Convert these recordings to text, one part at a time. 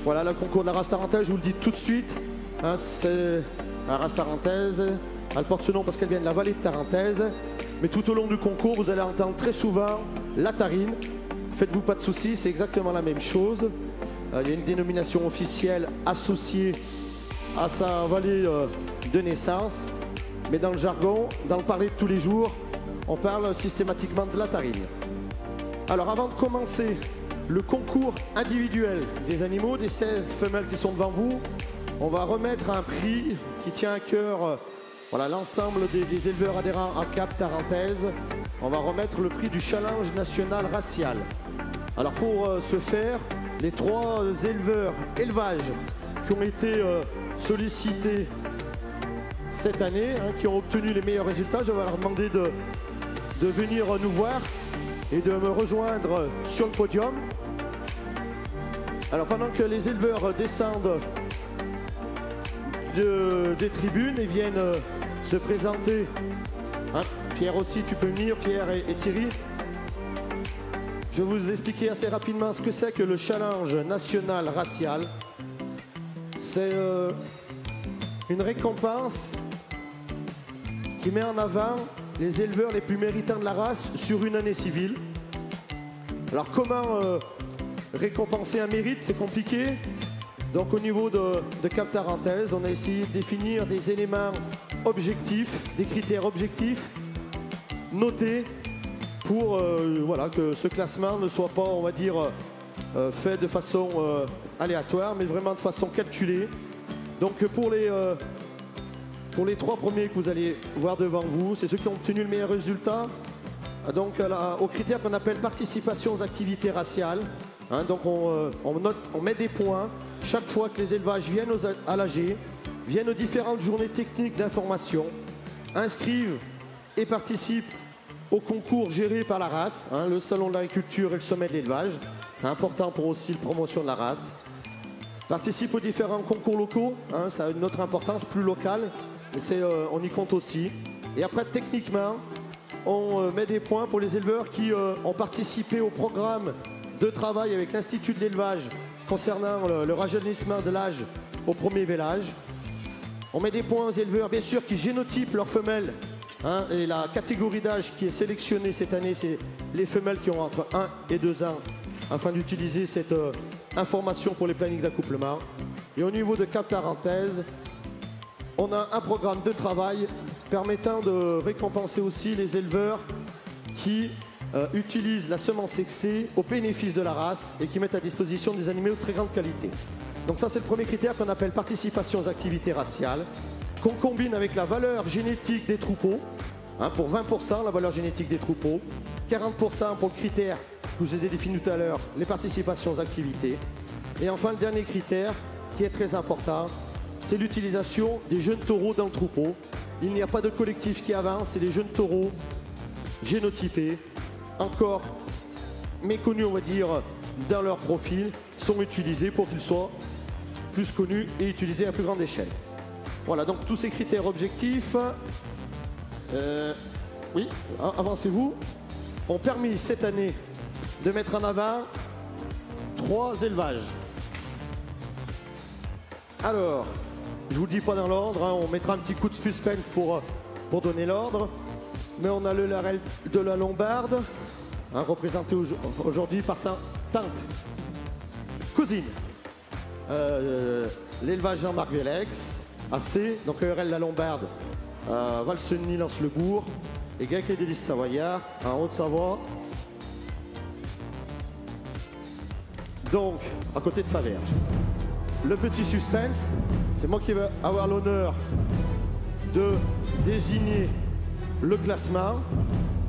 Voilà, le concours de la race tarentaise, je vous le dis tout de suite, hein, c'est la race tarentaise. Elle porte ce nom parce qu'elle vient de la vallée de Tarentaise. Mais tout au long du concours, vous allez entendre très souvent la tarine. Faites-vous pas de soucis, c'est exactement la même chose. Il y a une dénomination officielle associée à sa vallée de naissance. Mais dans le jargon, dans le parler de tous les jours, on parle systématiquement de la tarine. Alors avant de commencer le concours individuel des animaux, des 16 femelles qui sont devant vous, on va remettre un prix qui tient à cœur voilà, l'ensemble des éleveurs adhérents à Cap Tarentaise. On va remettre le prix du challenge national racial. Alors pour ce faire, les 3 éleveurs élevages qui ont été sollicités cette année, hein, qui ont obtenu les meilleurs résultats, je vais leur demander de venir nous voir et de me rejoindre sur le podium. Alors pendant que les éleveurs descendent des tribunes et viennent se présenter, hein, Pierre aussi, tu peux venir, Pierre et Thierry. Je vais vous expliquer assez rapidement ce que c'est que le challenge national racial. C'est une récompense qui met en avant les éleveurs les plus méritants de la race sur une année civile. Alors comment récompenser un mérite, c'est compliqué. Donc au niveau de Cap Tarentaise, on a essayé de définir des éléments objectifs, des critères objectifs, notés pour voilà, que ce classement ne soit pas, on va dire, fait de façon aléatoire, mais vraiment de façon calculée. Donc pour les 3 premiers que vous allez voir devant vous, c'est ceux qui ont obtenu le meilleur résultat. Donc aux critères qu'on appelle participation aux activités raciales. Hein, donc on met des points chaque fois que les élevages viennent à l'AG, viennent aux différentes journées techniques d'information, inscrivent et participent au concours géré par la race, hein, le salon de l'agriculture et le sommet de l'élevage. C'est important pour aussi la promotion de la race. Participent aux différents concours locaux, hein, ça a une autre importance plus locale, mais on y compte aussi. Et après, techniquement, on met des points pour les éleveurs qui ont participé au programme de travail avec l'Institut de l'élevage concernant le rajeunissement de l'âge au premier vélage. On met des points aux éleveurs, bien sûr, qui génotypent leurs femelles. Hein, et la catégorie d'âge qui est sélectionnée cette année, c'est les femelles qui ont entre 1 et 2 ans, afin d'utiliser cette information pour les plannings d'accouplement. Et au niveau de Cap Tarentaise, on a un programme de travail permettant de récompenser aussi les éleveurs qui utilisent la semence excès au bénéfice de la race et qui mettent à disposition des animaux de très grande qualité. Donc ça, c'est le premier critère qu'on appelle participation aux activités raciales, qu'on combine avec la valeur génétique des troupeaux, hein, pour 20% la valeur génétique des troupeaux, 40% pour le critère que je vous ai défini tout à l'heure, les participations aux activités. Et enfin, le dernier critère, qui est très important, c'est l'utilisation des jeunes taureaux dans le troupeau. Il n'y a pas de collectif qui avance, c'est les jeunes taureaux génotypés, encore méconnus, on va dire, dans leur profil, sont utilisés pour qu'ils soient plus connus et utilisés à plus grande échelle. Voilà, donc tous ces critères objectifs, oui, avancez-vous, ont permis cette année de mettre en avant 3 élevages. Alors, je vous le dis pas dans l'ordre, hein, on mettra un petit coup de suspense pour donner l'ordre. Mais on a le Larel de la Lombarde, hein, représenté aujourd'hui par sa tante, cousine. L'élevage Jean-Marc Vélex, AC, donc Larel de la Lombarde, Valseny, Lens-le-Bourg, et Gaec les Délices Savoyards, en Haute-Savoie. Donc, à côté de Faverges. Le petit suspense, c'est moi qui vais avoir l'honneur de désigner le classement.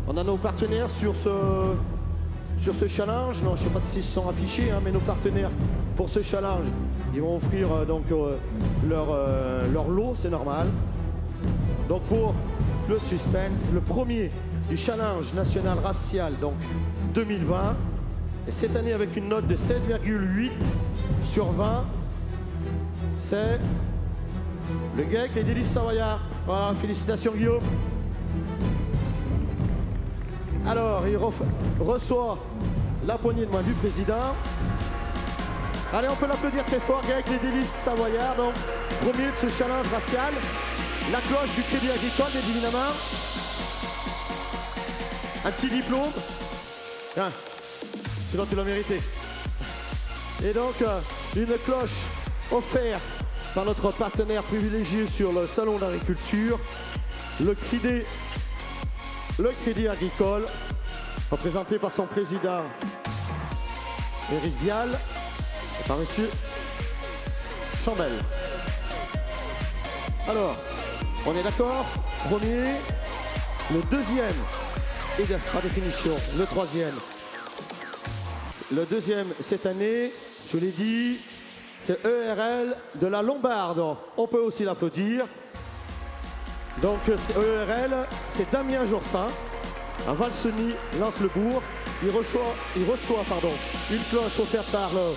On a nos partenaires sur ce challenge. Non, je ne sais pas s'ils sont affichés, hein, mais nos partenaires pour ce challenge, ils vont offrir donc leur lot, c'est normal. Donc pour le suspense, le premier du challenge national racial donc 2020, et cette année avec une note de 16,8 sur 20, c'est le Gaec les Délices Savoyards. Voilà, félicitations Guillaume. Alors, il reçoit la poignée de main du président. Allez, on peut l'applaudir très fort, avec les délices savoyards. Donc, premier de ce challenge racial. La cloche du Crédit Agricole, bien évidemment. Un petit diplôme. Tiens, sinon tu l'as mérité. Et donc, une cloche offerte par notre partenaire privilégié sur le Salon d'agriculture, le Crédit Agricole, représenté par son président Éric Vial et par monsieur Chambel. Alors, on est d'accord? Premier, le deuxième, et par définition, le troisième. Le deuxième cette année, je l'ai dit, c'est ERL de la Lombarde. On peut aussi l'applaudir. Donc ERL, c'est Damien Joursin, à Valseny, Lens-le-Bourg. Il reçoit une cloche offerte par le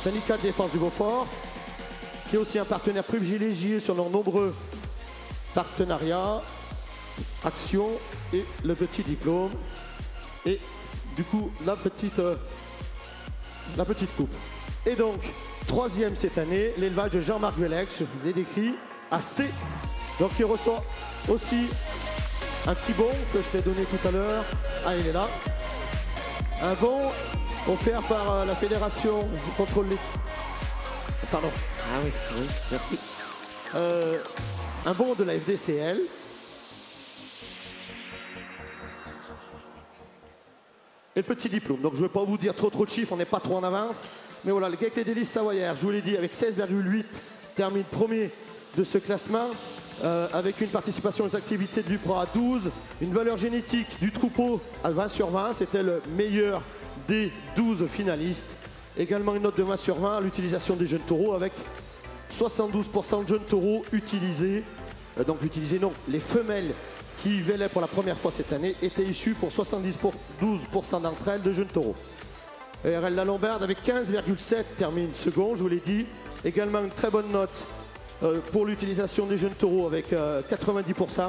syndicat de défense du Beaufort, qui est aussi un partenaire privilégié sur nos nombreux partenariats, actions et le petit diplôme. Et du coup, la petite coupe. Et donc, troisième cette année, l'élevage de Jean-Marc Vellex, je l'ai décrit, à C. Donc il reçoit aussi un petit bon que je t'ai donné tout à l'heure. Ah, il est là. Un bon offert par la Fédération du contrôle des... Pardon. Ah oui, merci. Un bon de la FDCL. Et le petit diplôme. Donc je ne vais pas vous dire trop de chiffres, on n'est pas trop en avance. Mais voilà, le GAEC Les Délices Savoyards, je vous l'ai dit, avec 16,8, termine premier de ce classement. Avec une participation aux activités de l'UPRA à 12, une valeur génétique du troupeau à 20 sur 20, c'était le meilleur des 12 finalistes. Également une note de 20 sur 20 à l'utilisation des jeunes taureaux avec 72% de jeunes taureaux utilisés. Les femelles qui vélaient pour la première fois cette année étaient issues pour 72% d'entre elles de jeunes taureaux. RL La Lombarde avec 15,7 termine second, je vous l'ai dit. Également une très bonne note pour l'utilisation des jeunes taureaux avec 90%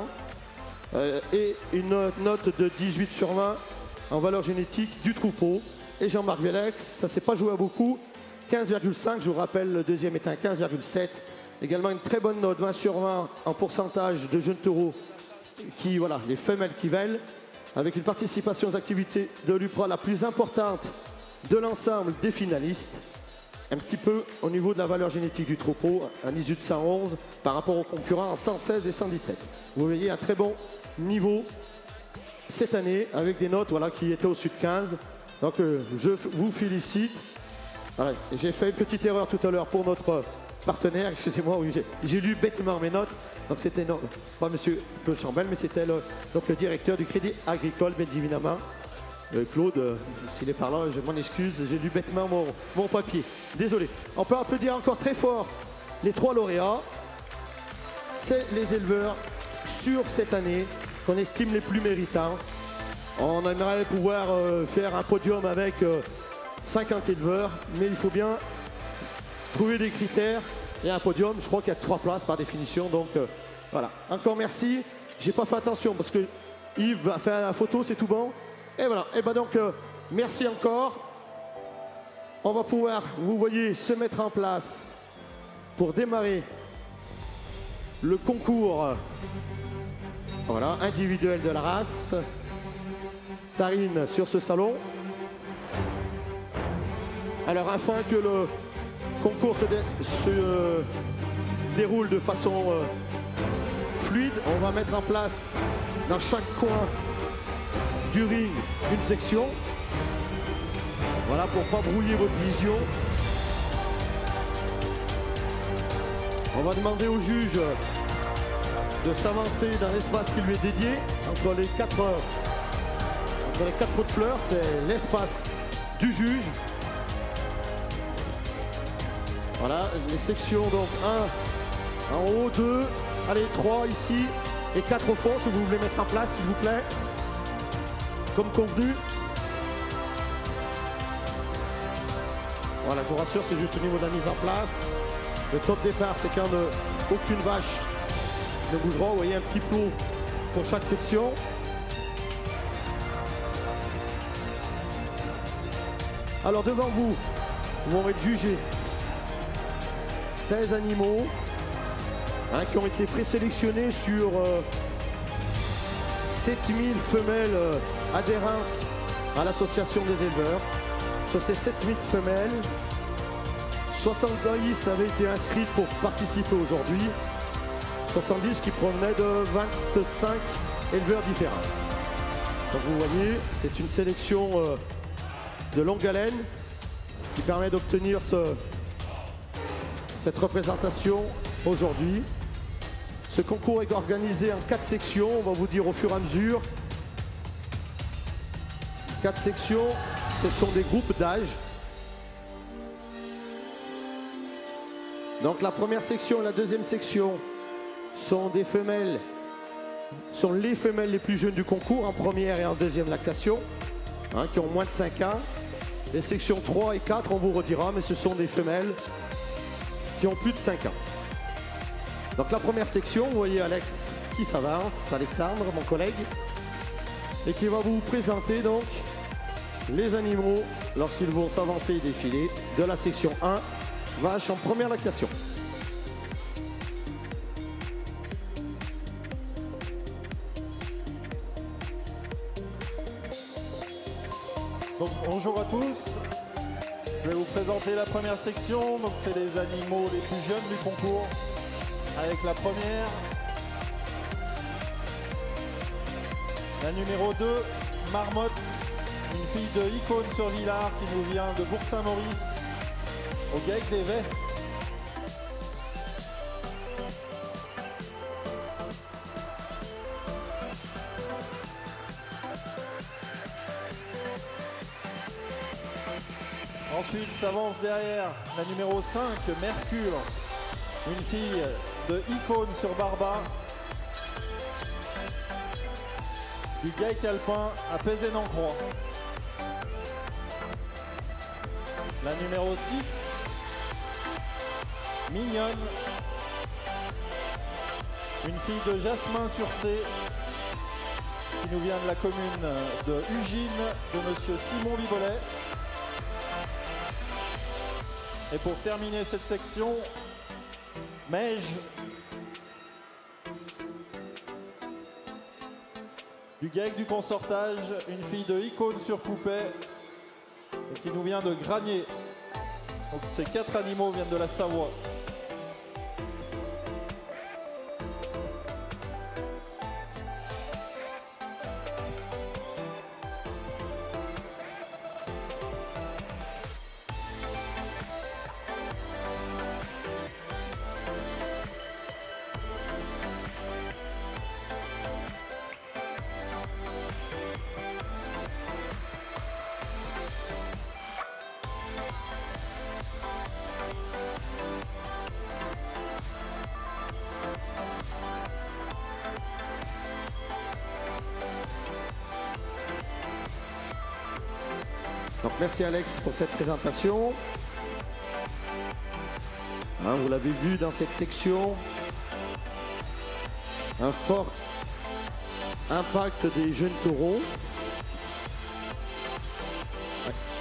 et une note de 18 sur 20 en valeur génétique du troupeau. Et Jean-Marc Vellex, ça ne s'est pas joué à beaucoup, 15,5, je vous rappelle, le deuxième est un 15,7. Également une très bonne note, 20 sur 20 en pourcentage de jeunes taureaux, qui, voilà, les femelles qui vèlent, avec une participation aux activités de l'UPRA la plus importante de l'ensemble des finalistes. Un petit peu au niveau de la valeur génétique du troupeau, un ISU de 111 par rapport aux concurrents en 116 et 117. Vous voyez un très bon niveau cette année avec des notes qui étaient au-dessus de 15. Donc je vous félicite. Voilà, j'ai fait une petite erreur tout à l'heure pour notre partenaire, excusez-moi, oui, j'ai lu bêtement mes notes. Donc c'était pas monsieur Claude Chambel, mais c'était le directeur du Crédit Agricole, bien évidemment. Claude, s'il est par là, je m'en excuse, j'ai lu bêtement mon papier. Désolé. On peut applaudir encore très fort les trois lauréats. C'est les éleveurs sur cette année qu'on estime les plus méritants. On aimerait pouvoir faire un podium avec 50 éleveurs, mais il faut bien trouver des critères. Et un podium, je crois qu'il y a 3 places par définition. Donc voilà. Encore merci. J'ai pas fait attention parce que Yves va faire la photo, c'est tout bon. Et voilà, et ben donc merci encore. On va pouvoir, vous voyez, se mettre en place pour démarrer le concours individuel de la race. Tarine sur ce salon. Alors afin que le concours se déroule de façon fluide, on va mettre en place dans chaque coin du ring une section, voilà, pour pas brouiller votre vision. On va demander au juge de s'avancer dans l'espace qui lui est dédié entre les quatre pots de fleurs. C'est l'espace du juge. Voilà, les sections, donc 1 en haut, 2, allez, 3 ici et 4 au fond, si vous voulez mettre en place, s'il vous plaît. Comme convenu. Voilà, je vous rassure, c'est juste au niveau de la mise en place. Le top départ, c'est quand aucune vache ne bougera. Vous voyez un petit plot pour chaque section. Alors devant vous, où vont être jugés 16 animaux qui ont été présélectionnés sur 7000 femelles adhérentes à l'association des éleveurs. Sur ces 7000 femelles, 70 avaient été inscrites pour participer aujourd'hui, 70 qui provenaient de 25 éleveurs différents. Donc vous voyez, c'est une sélection de longue haleine qui permet d'obtenir cette représentation aujourd'hui. Ce concours est organisé en 4 sections, on va vous dire au fur et à mesure. 4 sections, ce sont des groupes d'âge. Donc la première section et la deuxième section sont des femelles, sont les femelles les plus jeunes du concours en première et en deuxième lactation, qui ont moins de 5 ans. Les sections 3 et 4, on vous redira, mais ce sont des femelles qui ont plus de 5 ans. Donc la première section, vous voyez Alex qui s'avance, Alexandre, mon collègue, et qui va vous présenter donc les animaux lorsqu'ils vont s'avancer et défiler de la section 1, vache en première lactation. Donc, bonjour à tous, je vais vous présenter la première section, donc c'est les animaux les plus jeunes du concours, avec la première, la numéro 2, Marmotte, une fille de Icône-sur-Villars qui nous vient de Bourg-Saint-Maurice, au GAEC des Vets. Ensuite s'avance derrière la numéro 5, Mercure, une fille de Icône-sur-Barba, du GAEC alpin à Pézénan-Croix. La numéro 6, Mignonne, une fille de Jasmin-sur-Cé, qui nous vient de la commune de Ugine, de monsieur Simon Libolet. Et pour terminer cette section, Meige, du GAEC du Consortage, une fille de Icône-sur-Coupet, qui nous vient de Granier. Donc ces 4 animaux viennent de la Savoie. Donc merci Alex pour cette présentation. Vous l'avez vu dans cette section, un fort impact des jeunes taureaux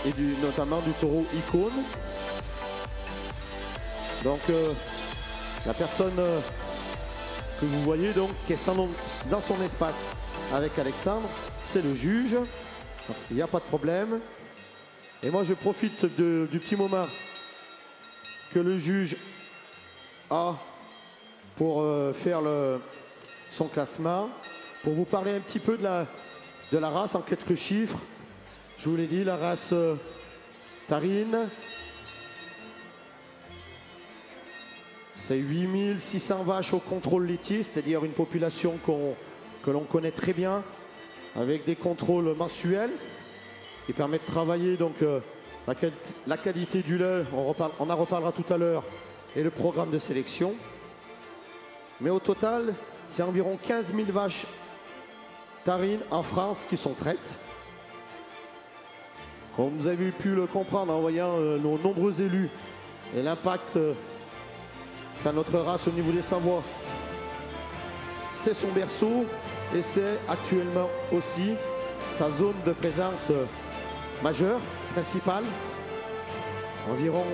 et notamment du taureau Icône. Donc la personne que vous voyez donc qui est dans son espace avec Alexandre, c'est le juge. Donc, il n'y a pas de problème. Et moi je profite du petit moment que le juge a pour faire son classement, pour vous parler un petit peu de la race en quelques chiffres. Je vous l'ai dit, la race Tarine, c'est 8600 vaches au contrôle laitier, c'est-à-dire une population que l'on connaît très bien, avec des contrôles mensuels qui permettent de travailler donc la qualité du lait, on en reparlera tout à l'heure, et le programme de sélection. Mais au total, c'est environ 15 000 vaches tarines en France qui sont traites. Comme vous avez pu le comprendre en voyant nos nombreux élus et l'impact qu'a notre race au niveau des Savoies, c'est son berceau et c'est actuellement aussi sa zone de présence majeure, principale. Environ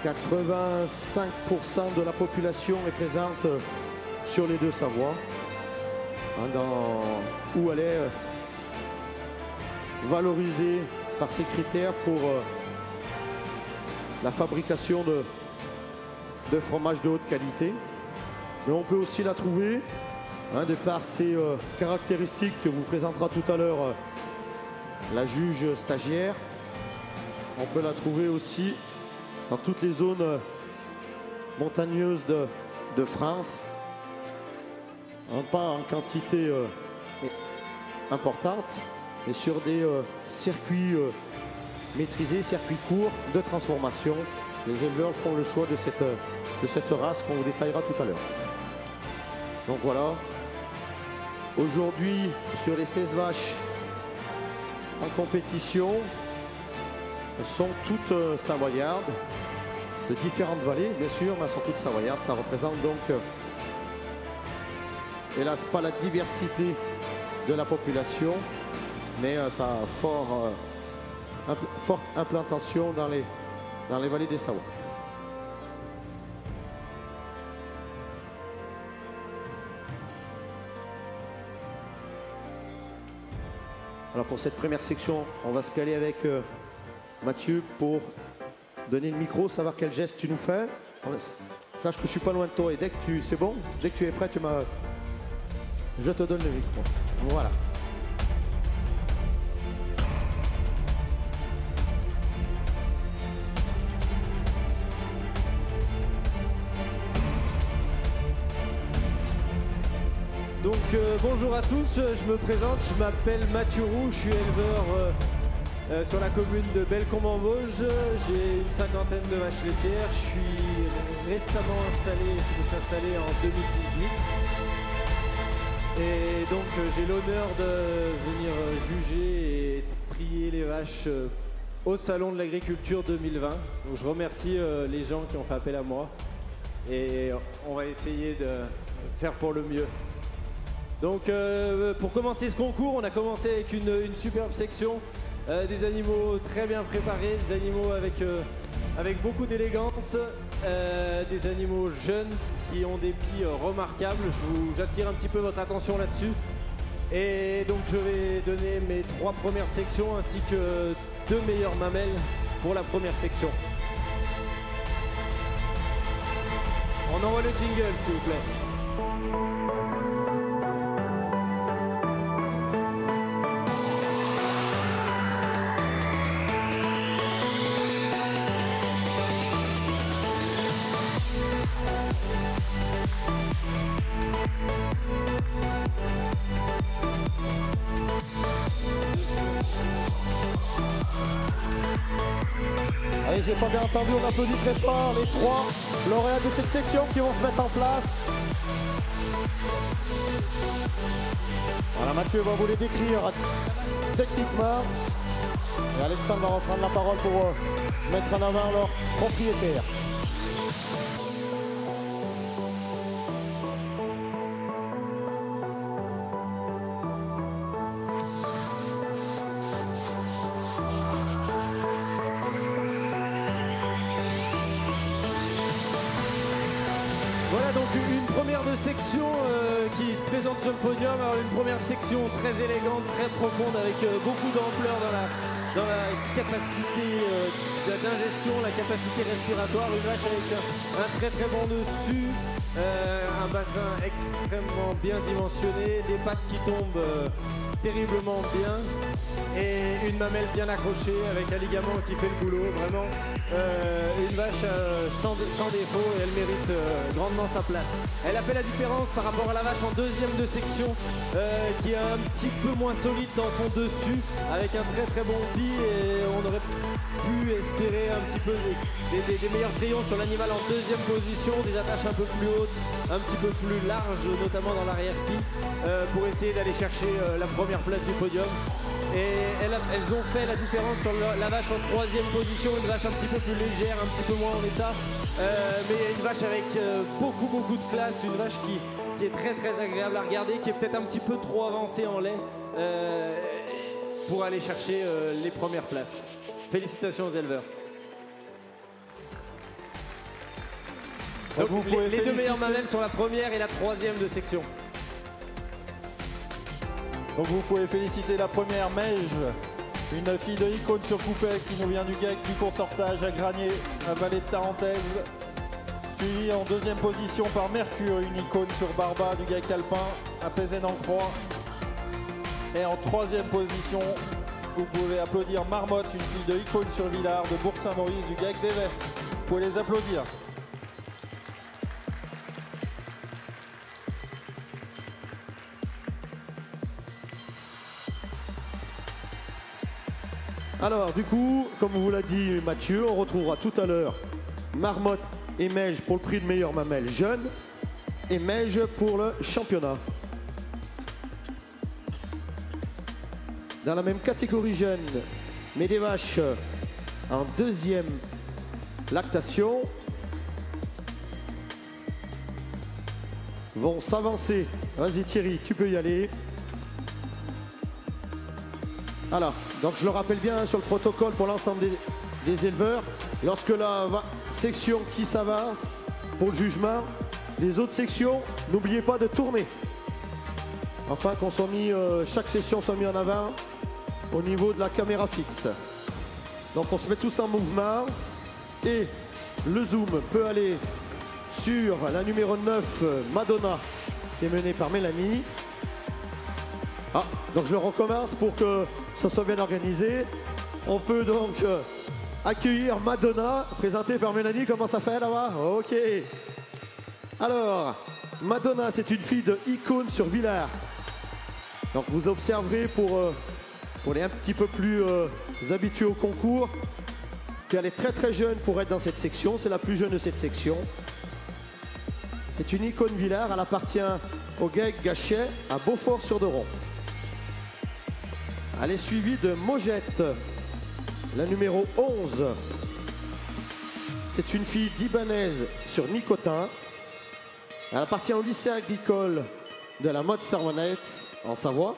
85% de la population est présente sur les deux Savoies, où elle est valorisée par ces critères pour la fabrication de fromages de haute qualité. Mais on peut aussi la trouver, de par ses caractéristiques que vous présentera tout à l'heure la juge stagiaire. On peut la trouver aussi dans toutes les zones montagneuses de France, pas en quantité importante, mais sur des circuits maîtrisés, circuits courts de transformation. Les éleveurs font le choix de cette race qu'on vous détaillera tout à l'heure. Donc voilà, aujourd'hui sur les 16 vaches en compétition, sont toutes savoyardes, de différentes vallées bien sûr, mais elles sont toutes savoyardes. Ça représente donc, hélas, pas la diversité de la population, mais ça a forte implantation dans les vallées des Savoies. Alors pour cette première section, on va se caler avec Mathieu pour donner le micro, savoir quel geste tu nous fais. Sache que je suis pas loin de toi et dès que c'est bon, dès que tu es prêt, je te donne le micro. Voilà. Donc bonjour à tous, je me présente, je m'appelle Mathieu Roux, je suis éleveur sur la commune de Bellecombe-en-Vosges. J'ai une cinquantaine de vaches laitières, je suis récemment installé, je me suis installé en 2018. Et donc j'ai l'honneur de venir juger et trier les vaches au Salon de l'Agriculture 2020. Donc je remercie les gens qui ont fait appel à moi et on va essayer de faire pour le mieux. Donc pour commencer ce concours, on a commencé avec une superbe section, des animaux très bien préparés, des animaux avec beaucoup d'élégance, des animaux jeunes qui ont des pieds remarquables. J'attire un petit peu votre attention là-dessus. Et donc je vais donner mes 3 premières sections ainsi que 2 meilleures mamelles pour la première section. On envoie le jingle s'il vous plaît. Allez, j'ai pas bien entendu, on applaudit très fort les 3 lauréats de cette section qui vont se mettre en place. Voilà, Mathieu va vous les décrire techniquement. Et Alexandre va reprendre la parole pour mettre en avant leur propriétaire. Voilà donc une première de section qui se présente sur le podium. Alors une première section très élégante, très profonde, avec beaucoup d'ampleur dans la capacité d'ingestion, la capacité respiratoire. Une vache avec un très très bon dessus, un bassin extrêmement bien dimensionné, des pattes qui tombent terriblement bien et une mamelle bien accrochée avec un ligament qui fait le boulot. Vraiment une vache sans défaut et elle mérite grandement sa place. Elle a fait la différence par rapport à la vache en deuxième de section qui est un petit peu moins solide dans son dessus avec un très très bon pied, et on aurait pu espérer un petit peu des meilleurs crayons sur l'animal en deuxième position, des attaches un peu plus hautes, un petit peu plus larges, notamment dans l'arrière-pied, pour essayer d'aller chercher la première place du podium. Et elles ont fait la différence sur la vache en troisième position, une vache un petit peu plus légère, un petit peu moins en état, mais une vache avec beaucoup de classe, une vache qui est très très agréable à regarder, qui est peut-être un petit peu trop avancée en lait pour aller chercher les premières places. Félicitations aux éleveurs. Donc, vous pouvez les deux meilleures féliciter- mamelles sont la première et la troisième de section. Donc vous pouvez féliciter la première Meige, une fille de Icône sur Coupet qui nous vient du GAEC du Consortage à Granier, à Vallée de Tarentaise. Suivi en deuxième position par Mercure, une icône sur Barba du GAEC Alpin à Pézénan-Croix. Et en troisième position, vous pouvez applaudir Marmotte, une fille de Icône sur Villars de Bourg-Saint-Maurice du GAEC d'Évêque. Vous pouvez les applaudir. Alors, du coup, comme vous l'a dit Mathieu, on retrouvera tout à l'heure Marmotte et Meige pour le prix de meilleure mamelle jeune et Meige pour le championnat. Dans la même catégorie jeune, mais des vaches en deuxième lactation vont s'avancer. Vas-y Thierry, tu peux y aller. Alors, donc je le rappelle bien sur le protocole pour l'ensemble des éleveurs, lorsque la section qui s'avance pour le jugement, les autres sections, n'oubliez pas de tourner. Afin qu'on soit mis, chaque session soit mise en avant au niveau de la caméra fixe. Donc on se met tous en mouvement et le zoom peut aller sur la numéro 9, Madonna, qui est menée par Mélanie. Ah, donc je recommence pour que ça soit bien organisé. On peut donc accueillir Madonna, présentée par Mélanie. Comment ça fait là-bas? Ok. Alors, Madonna, c'est une fille de Icône sur Villars. Donc vous observerez pour les un petit peu plus habitués au concours qu'elle est très très jeune pour être dans cette section. C'est la plus jeune de cette section. C'est une Icône Villars. Elle appartient au GAEC Gachet à Beaufort-sur-Doron. Elle est suivie de Mogette, la numéro 11. C'est une fille d'Ibanaise sur Nicotin. Elle appartient au lycée agricole de la Motte-Servonnette en Savoie.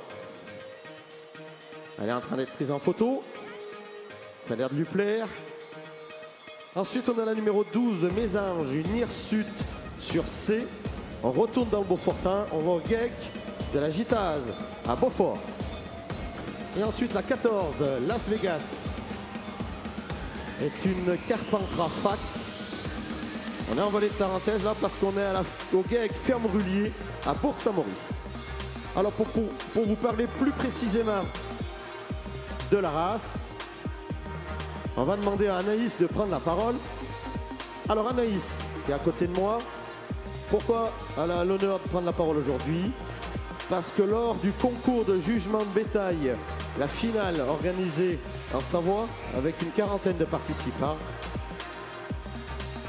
Elle est en train d'être prise en photo. Ça a l'air de lui plaire. Ensuite, on a la numéro 12, Mésange, une hirsute sur C. On retourne dans le Beaufortin. On va au GAEC de la Gitase à Beaufort. Et ensuite, la 14, Las Vegas, est une Carpentras Fax. On est en Vallée de Tarentaise là parce qu'on est au GAEC Ferme-Rullier à Bourg-Saint-Maurice. Alors pour vous parler plus précisément de la race, on va demander à Anaïs de prendre la parole. Alors Anaïs, qui est à côté de moi, pourquoi elle a l'honneur de prendre la parole aujourd'hui? Parce que lors du concours de jugement de bétail, la finale organisée en Savoie avec une quarantaine de participants,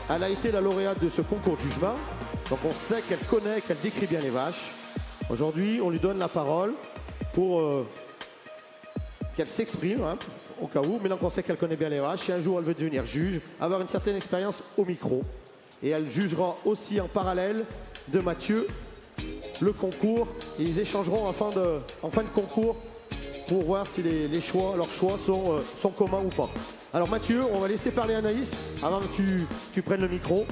elle a été la lauréate de ce concours de jugement. Donc on sait qu'elle connaît, qu'elle décrit bien les vaches. Aujourd'hui, on lui donne la parole pour qu'elle s'exprime, hein, au cas où. Maintenant qu'on sait qu'elle connaît bien les vaches, si un jour elle veut devenir juge, avoir une certaine expérience au micro. Et elle jugera aussi en parallèle de Mathieu le concours. Et ils échangeront en fin de concours pour voir si leurs choix sont communs ou pas. Alors Mathieu, on va laisser parler Anaïs avant que tu prennes le micro.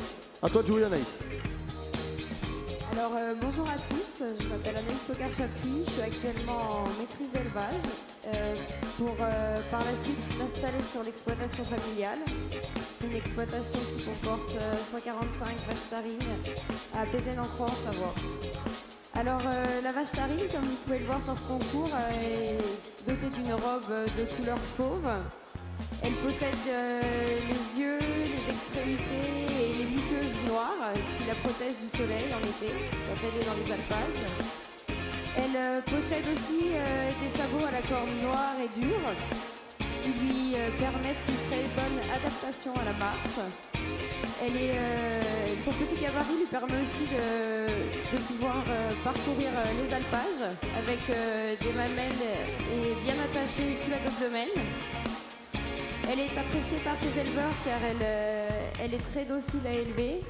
À toi de jouer Anaïs. Alors bonjour à tous, je m'appelle Anaïs Pocard-Chapuis, je suis actuellement en maîtrise d'élevage pour par la suite m'installer sur l'exploitation familiale. Une exploitation qui comporte 145 vaches tarines à Pézénan-Croix en Savoie. Alors la vache tarine, comme vous pouvez le voir sur ce concours, est dotée d'une robe de couleur fauve. Elle possède les yeux, les extrémités et les muqueuses noires qui la protègent du soleil en été quand elle est dans les alpages. Elle possède aussi des sabots à la corne noire et dure qui lui permettent une très bonne adaptation à la marche. Son petit gabarit lui permet aussi de pouvoir parcourir les alpages avec des mamelles et bien attachées sous l'abdomen. Elle est appréciée par ses éleveurs car elle est très docile à élever.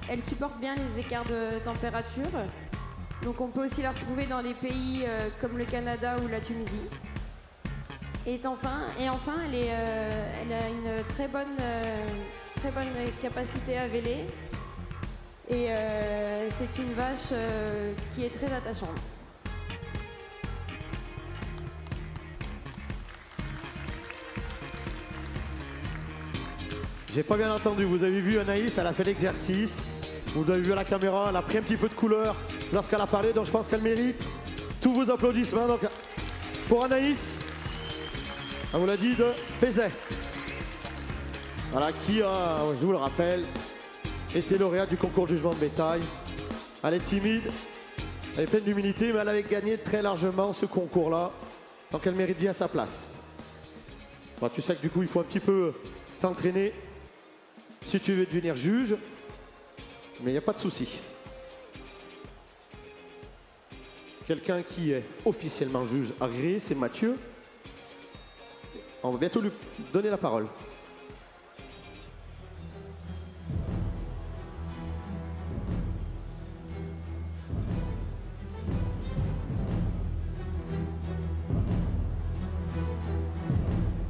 Elle supporte bien les écarts de température. Donc on peut aussi la retrouver dans des pays comme le Canada ou la Tunisie. Et enfin, elle a une très bonne très bonne capacité à véler. Et c'est une vache qui est très attachante. J'ai pas bien entendu, vous avez vu Anaïs, elle a fait l'exercice. Vous avez vu à la caméra, elle a pris un petit peu de couleur lorsqu'elle a parlé, donc je pense qu'elle mérite tous vos applaudissements. Donc, pour Anaïs, on vous l'a dit, de Pézet. Voilà, qui a, je vous le rappelle, été lauréate du concours de jugement de bétail. Elle est timide, elle est pleine d'humilité, mais elle avait gagné très largement ce concours-là. Donc elle mérite bien sa place. Bon, tu sais que du coup, il faut un petit peu t'entraîner si tu veux devenir juge, mais il n'y a pas de souci. Quelqu'un qui est officiellement juge agréé, c'est Mathieu. On va bientôt lui donner la parole.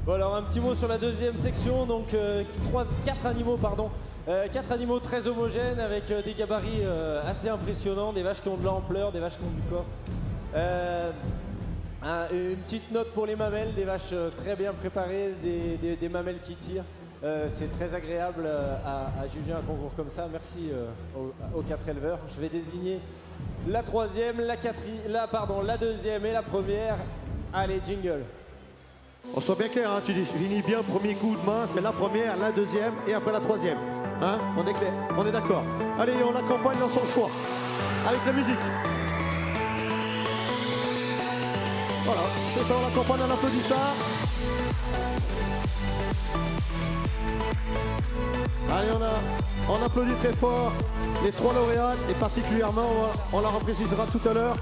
Bon, alors un petit mot sur la deuxième section, donc 4 animaux, pardon. 4 animaux très homogènes avec des gabarits assez impressionnants, des vaches qui ont de l'ampleur, des vaches qui ont du coffre. Une petite note pour les mamelles, des vaches très bien préparées, des mamelles qui tirent. C'est très agréable à juger un concours comme ça. Merci aux 4 éleveurs. Je vais désigner la troisième, la deuxième et la première. Allez, jingle. On soit bien clair, hein, tu finis bien, premier coup de main, c'est la première, la deuxième et après la troisième. Hein, on est clair, on est d'accord. Allez, on l'accompagne dans son choix, avec la musique. Voilà, c'est ça, on l'accompagne, on applaudit ça. Allez, on applaudit très fort les 3 lauréates et particulièrement, on la reprécisera tout à l'heure.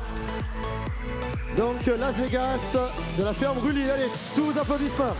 Donc Las Vegas de la ferme Rully. Allez, tous vos applaudissements.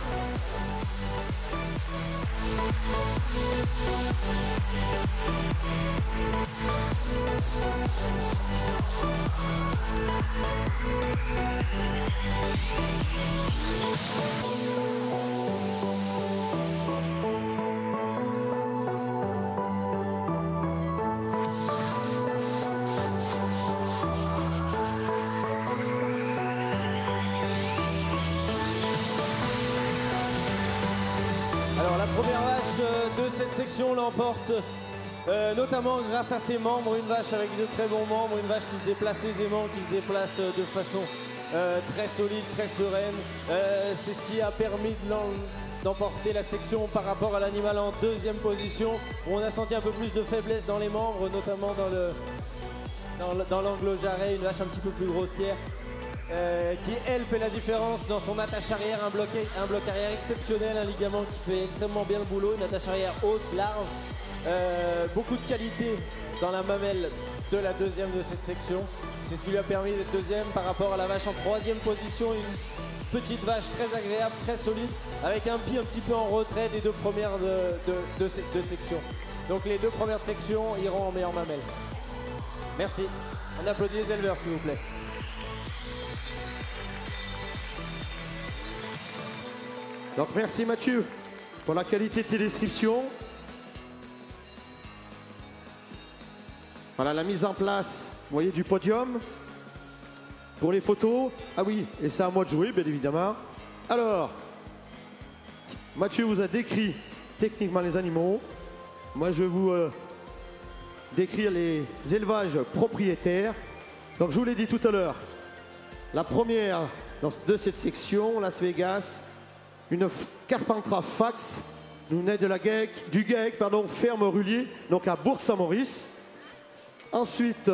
Alors la première vache de cette section l'emporte notamment grâce à ses membres, une vache avec de très bons membres, une vache qui se déplace aisément, qui se déplace de façon très solide, très sereine. C'est ce qui a permis d'emporter la section par rapport à l'animal en deuxième position, où on a senti un peu plus de faiblesse dans les membres, notamment dans l'anglo-jarret, une vache un petit peu plus grossière. Qui elle fait la différence dans son attache arrière, un bloc arrière exceptionnel, un ligament qui fait extrêmement bien le boulot, une attache arrière haute, large, beaucoup de qualité dans la mamelle de la deuxième de cette section. C'est ce qui lui a permis d'être deuxième par rapport à la vache en troisième position, une petite vache très agréable, très solide, avec un pied un petit peu en retrait des 2 premières de ces 2 sections. Donc les 2 premières sections iront en meilleure mamelle. Merci. On applaudit les éleveurs s'il vous plaît. Donc merci Mathieu pour la qualité de tes descriptions. Voilà la mise en place, vous voyez, du podium. Pour les photos, ah oui, et c'est à moi de jouer, bien évidemment. Alors, Mathieu vous a décrit techniquement les animaux. Moi, je vais vous décrire les élevages propriétaires. Donc, je vous l'ai dit tout à l'heure, la première de cette section, Las Vegas, une Carpentras Fax, nous venait de du GAEC, ferme Rullier, donc à Bourg-Saint-Maurice. Ensuite,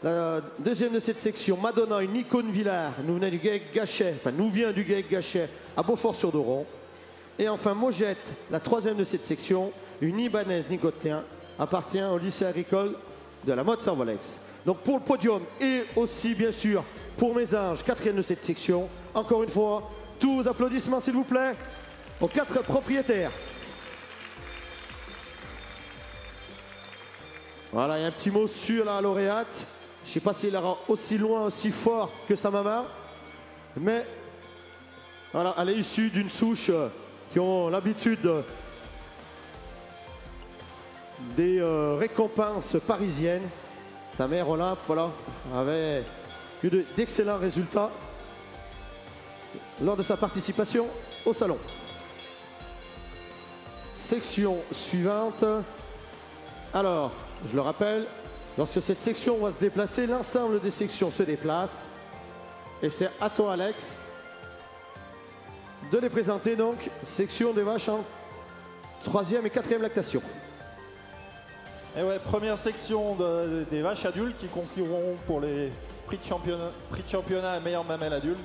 la deuxième de cette section, Madonna, une icône Villard, nous venait du GAEC Gachet, nous vient du GAEC Gachet à Beaufort-sur-Doron. Et enfin, Mogette, la troisième de cette section, une Ibanaise Nicotien, appartient au lycée agricole de la Motte-Servolex. Donc pour le podium et aussi, bien sûr, pour mes anges, quatrième de cette section, encore une fois, tous vos applaudissements, s'il vous plaît, aux 4 propriétaires. Voilà, il y a un petit mot sur la lauréate. Je ne sais pas s'il ira aussi loin, aussi fort que sa maman. Mais voilà, elle est issue d'une souche qui ont l'habitude des récompenses parisiennes. Sa mère Olympe, voilà, avait eu d'excellents résultats lors de sa participation au salon. Section suivante. Alors, je le rappelle, lorsque cette section va se déplacer, l'ensemble des sections se déplacent. Et c'est à toi, Alex, de les présenter. Donc, section des vaches en 3e et 4e lactation. Et ouais, première section des vaches adultes qui concourront pour les prix de championnat à meilleure mamelle adulte.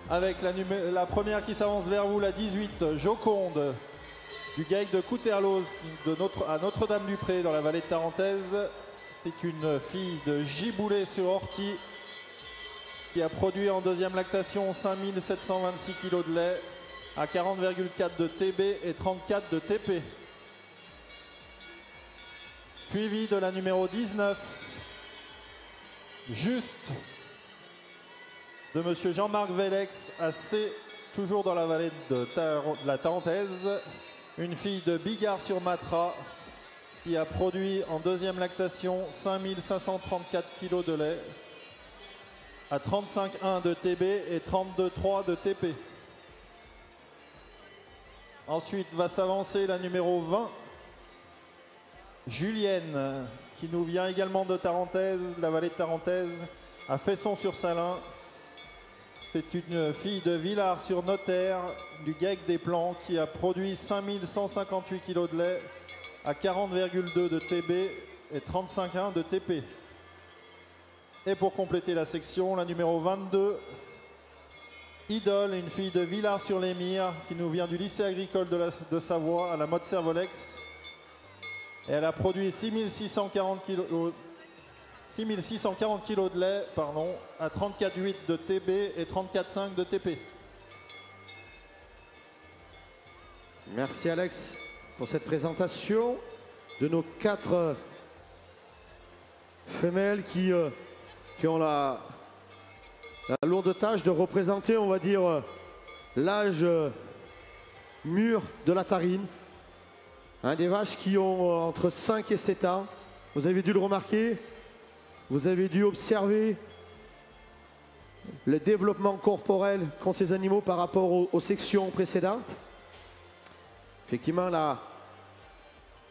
Avec la première qui s'avance vers vous, la 18, Joconde, du GAEC de Couterloz à Notre-Dame-du-Pré dans la vallée de Tarentaise. C'est une fille de Giboulet-sur-Orty qui a produit en deuxième lactation 5726 kg de lait à 40,4 de TB et 34 de TP. Suivi de la numéro 19, Juste, de monsieur Jean-Marc Vélex à C, toujours dans la vallée de la Tarentaise. Une fille de Bigard-sur-Matra qui a produit en deuxième lactation 5534 kg de lait à 35,1 de TB et 32,3 de TP. Ensuite va s'avancer la numéro 20, Julienne, qui nous vient également de Tarentaise, la vallée de Tarentaise, à Fesson-sur-Salins. C'est une fille de Villars-sur-Notaire, du GAEC des Plans, qui a produit 5158 kg de lait à 40,2 de TB et 35,1 de TP. Et pour compléter la section, la numéro 22, Idole, une fille de Villars-sur-les-Mires, qui nous vient du lycée agricole de Savoie, à la mode Servolex. Et elle a produit 6640 kg de lait, à 34,8 de TB et 34,5 de TP. Merci Alex pour cette présentation de nos 4 femelles qui ont la lourde tâche de représenter, on va dire, l'âge mûr de la Tarine. Des vaches qui ont entre 5 et 7 ans. Vous avez dû le remarquer, vous avez dû observer le développement corporel qu'ont ces animaux par rapport aux sections précédentes. Effectivement, la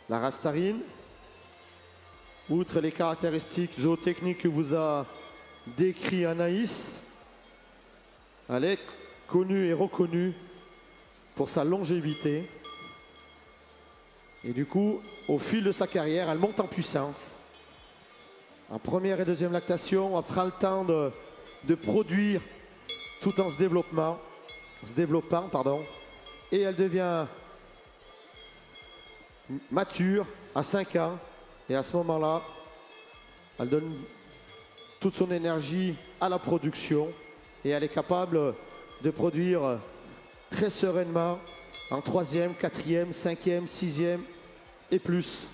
race Tarine, outre les caractéristiques zootechniques que vous a décrit Anaïs, elle est connue et reconnue pour sa longévité. Et du coup, au fil de sa carrière, elle monte en puissance. En première et deuxième lactation, elle prend le temps de produire tout en se développant, et elle devient mature à 5 ans. Et à ce moment-là, elle donne toute son énergie à la production et elle est capable de produire très sereinement en 3e, 4e, 5e, 6e et plus.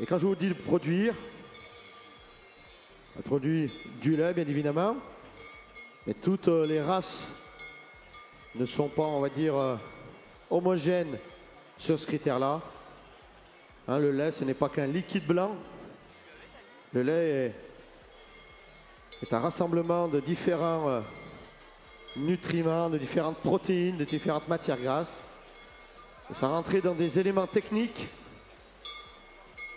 Et quand je vous dis de produire, elle produit du lait bien évidemment, mais toutes les races ne sont pas, on va dire, homogènes sur ce critère-là. Le lait, ce n'est pas qu'un liquide blanc. Le lait est un rassemblement de différents nutriments, de différentes protéines, de différentes matières grasses. Et sans rentrer dans des éléments techniques,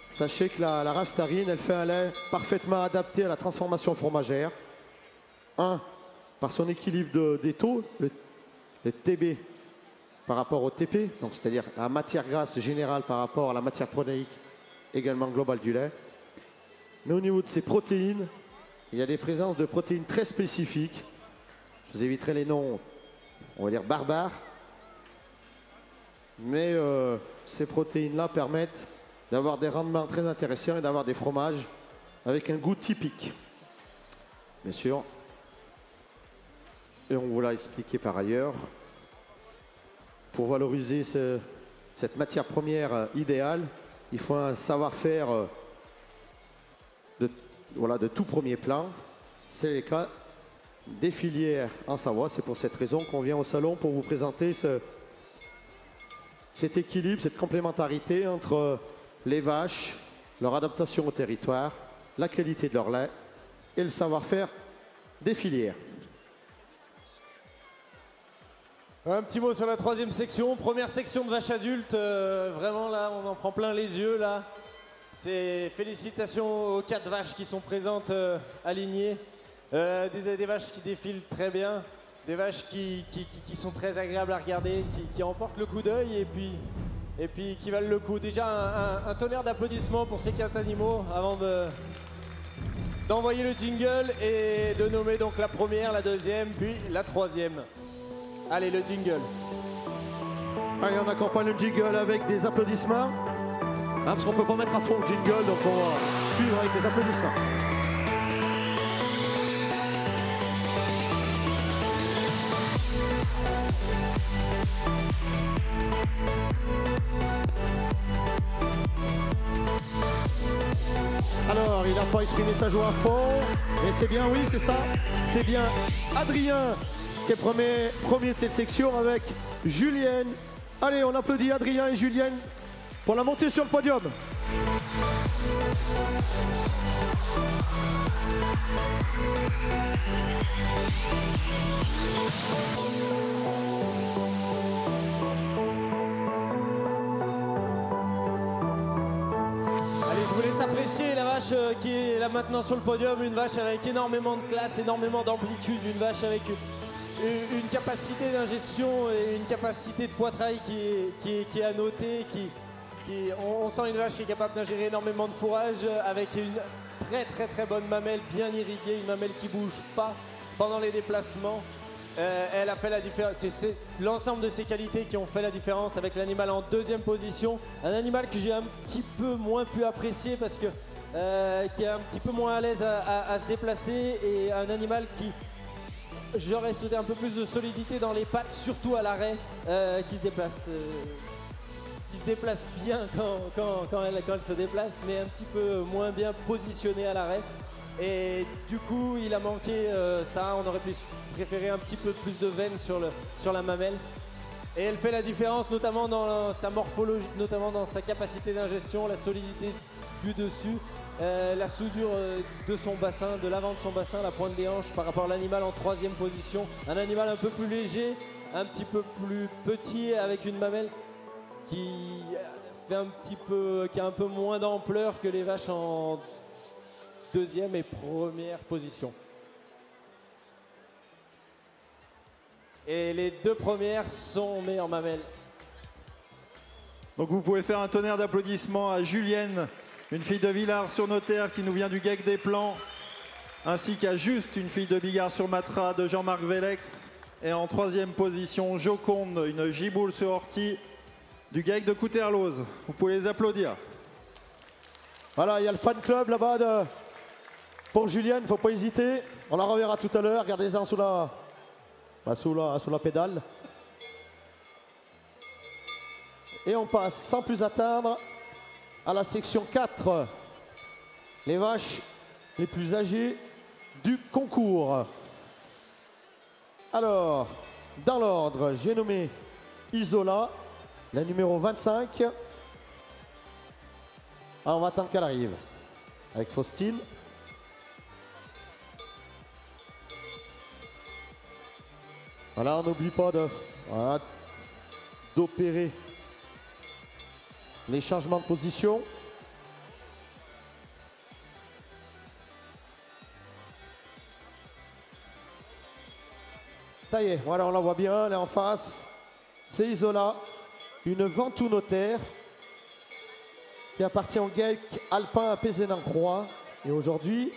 sachez que la race Tarine, elle fait un lait parfaitement adapté à la transformation fromagère. Par son équilibre des taux, le TB par rapport au TP, donc c'est-à-dire la matière grasse générale par rapport à la matière protéique également globale du lait. Mais au niveau de ses protéines, il y a des présences de protéines très spécifiques. Je vous éviterai les noms, on va dire barbares. Mais ces protéines-là permettent d'avoir des rendements très intéressants et d'avoir des fromages avec un goût typique. Bien sûr. Et on vous l'a expliqué par ailleurs. Pour valoriser cette matière première idéale, il faut un savoir-faire de tout premier plan. C'est le cas des filières en Savoie. C'est pour cette raison qu'on vient au salon pour vous présenter cet équilibre, cette complémentarité entre les vaches, leur adaptation au territoire, la qualité de leur lait et le savoir-faire des filières. Un petit mot sur la troisième section, première section de vaches adultes, vraiment là on en prend plein les yeux là. C'est félicitations aux 4 vaches qui sont présentes alignées, des vaches qui défilent très bien, des vaches qui sont très agréables à regarder, qui emportent le coup d'œil et puis qui valent le coup. Déjà un tonnerre d'applaudissements pour ces 4 animaux avant d'envoyer le jingle et de nommer donc la première, la deuxième, puis la troisième. Allez, le jingle. Allez, on accompagne le jingle avec des applaudissements. Parce qu'on ne peut pas mettre à fond le jingle, donc on va suivre avec des applaudissements. Alors, il n'a pas exprimé sa joie à fond, mais c'est bien, oui, c'est ça. C'est bien Adrien qui est premier de cette section avec Julienne. Allez, on applaudit Adrien et Julienne pour la montée sur le podium. Allez, je vous laisse apprécier la vache qui est là maintenant sur le podium, une vache avec énormément de classe, énormément d'amplitude, une vache avec une capacité d'ingestion et une capacité de poitrail qui est à noter, on sent une vache qui est capable d'ingérer énormément de fourrage avec une très bonne mamelle bien irriguée, une mamelle qui bouge pas pendant les déplacements. Elle a fait la différence, c'est l'ensemble de ces qualités qui ont fait la différence avec l'animal en deuxième position. Un animal que j'ai un petit peu moins pu apprécier parce que qui est un petit peu moins à l'aise à se déplacer et un animal qui j'aurais souhaité un peu plus de solidité dans les pattes, surtout à l'arrêt, qui se déplace bien quand elle se déplace, mais un petit peu moins bien positionné à l'arrêt. Et du coup, il a manqué ça. On aurait pu préférer un petit peu plus de veine sur la mamelle. Et elle fait la différence, notamment dans sa morphologie, notamment dans sa capacité d'ingestion, la solidité du dessus. La soudure de son bassin, de l'avant de son bassin, la pointe des hanches par rapport à l'animal en troisième position. Un animal un peu plus léger, un petit peu plus petit avec une mamelle qui a un peu moins d'ampleur que les vaches en deuxième et première position. Et les 2 premières sont meilleures mamelles. Donc vous pouvez faire un tonnerre d'applaudissements à Julienne, une fille de Villars-sur-Notaire qui nous vient du GEC des Plans, ainsi qu'à Juste, une fille de Bigard-sur-Matra de Jean-Marc Vélex. Et en troisième position, Joconde, une giboule sur ortie du GEC de Couterlose. Vous pouvez les applaudir. Voilà, il y a le fan club là-bas pour Julienne, il ne faut pas hésiter. On la reverra tout à l'heure, gardez-en sous la pédale. Et on passe sans plus attendre à la section 4, les vaches les plus âgées du concours. Alors, dans l'ordre, j'ai nommé Isola, la numéro 25. Alors, on va attendre qu'elle arrive avec Faustine. Voilà, on n'oublie pas d'opérer les changements de position. Ça y est, voilà, on la voit bien, elle est en face. C'est Isola, une Ventoux Notaire qui appartient au GEC alpin à Pézenas-Croix. Et aujourd'hui,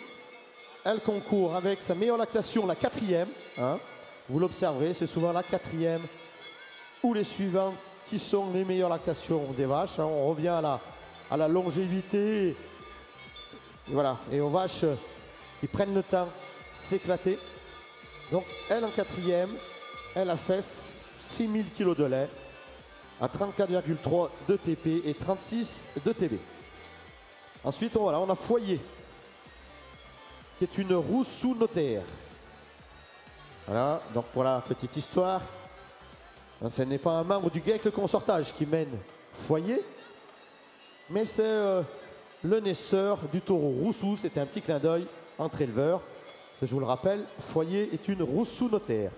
elle concourt avec sa meilleure lactation, la 4e. Hein. Vous l'observerez, c'est souvent la 4e ou les suivantes qui sont les meilleures lactations des vaches. Hein. On revient à la longévité. Et voilà, et aux vaches qui prennent le temps de s'éclater. Donc elle en 4e, elle a fait 6000 kg de lait à 34,3 de TP et 36 de TB. Ensuite, on a Foyer, qui est une Rousseau Notaire. Voilà, donc pour la petite histoire, Ce n'est pas un membre du GEC le consortage qui mène foyer, mais c'est le naisseur du taureau Roussou. C'était un petit clin d'œil entre éleveurs. Je vous le rappelle, foyer est une Roussou notaire.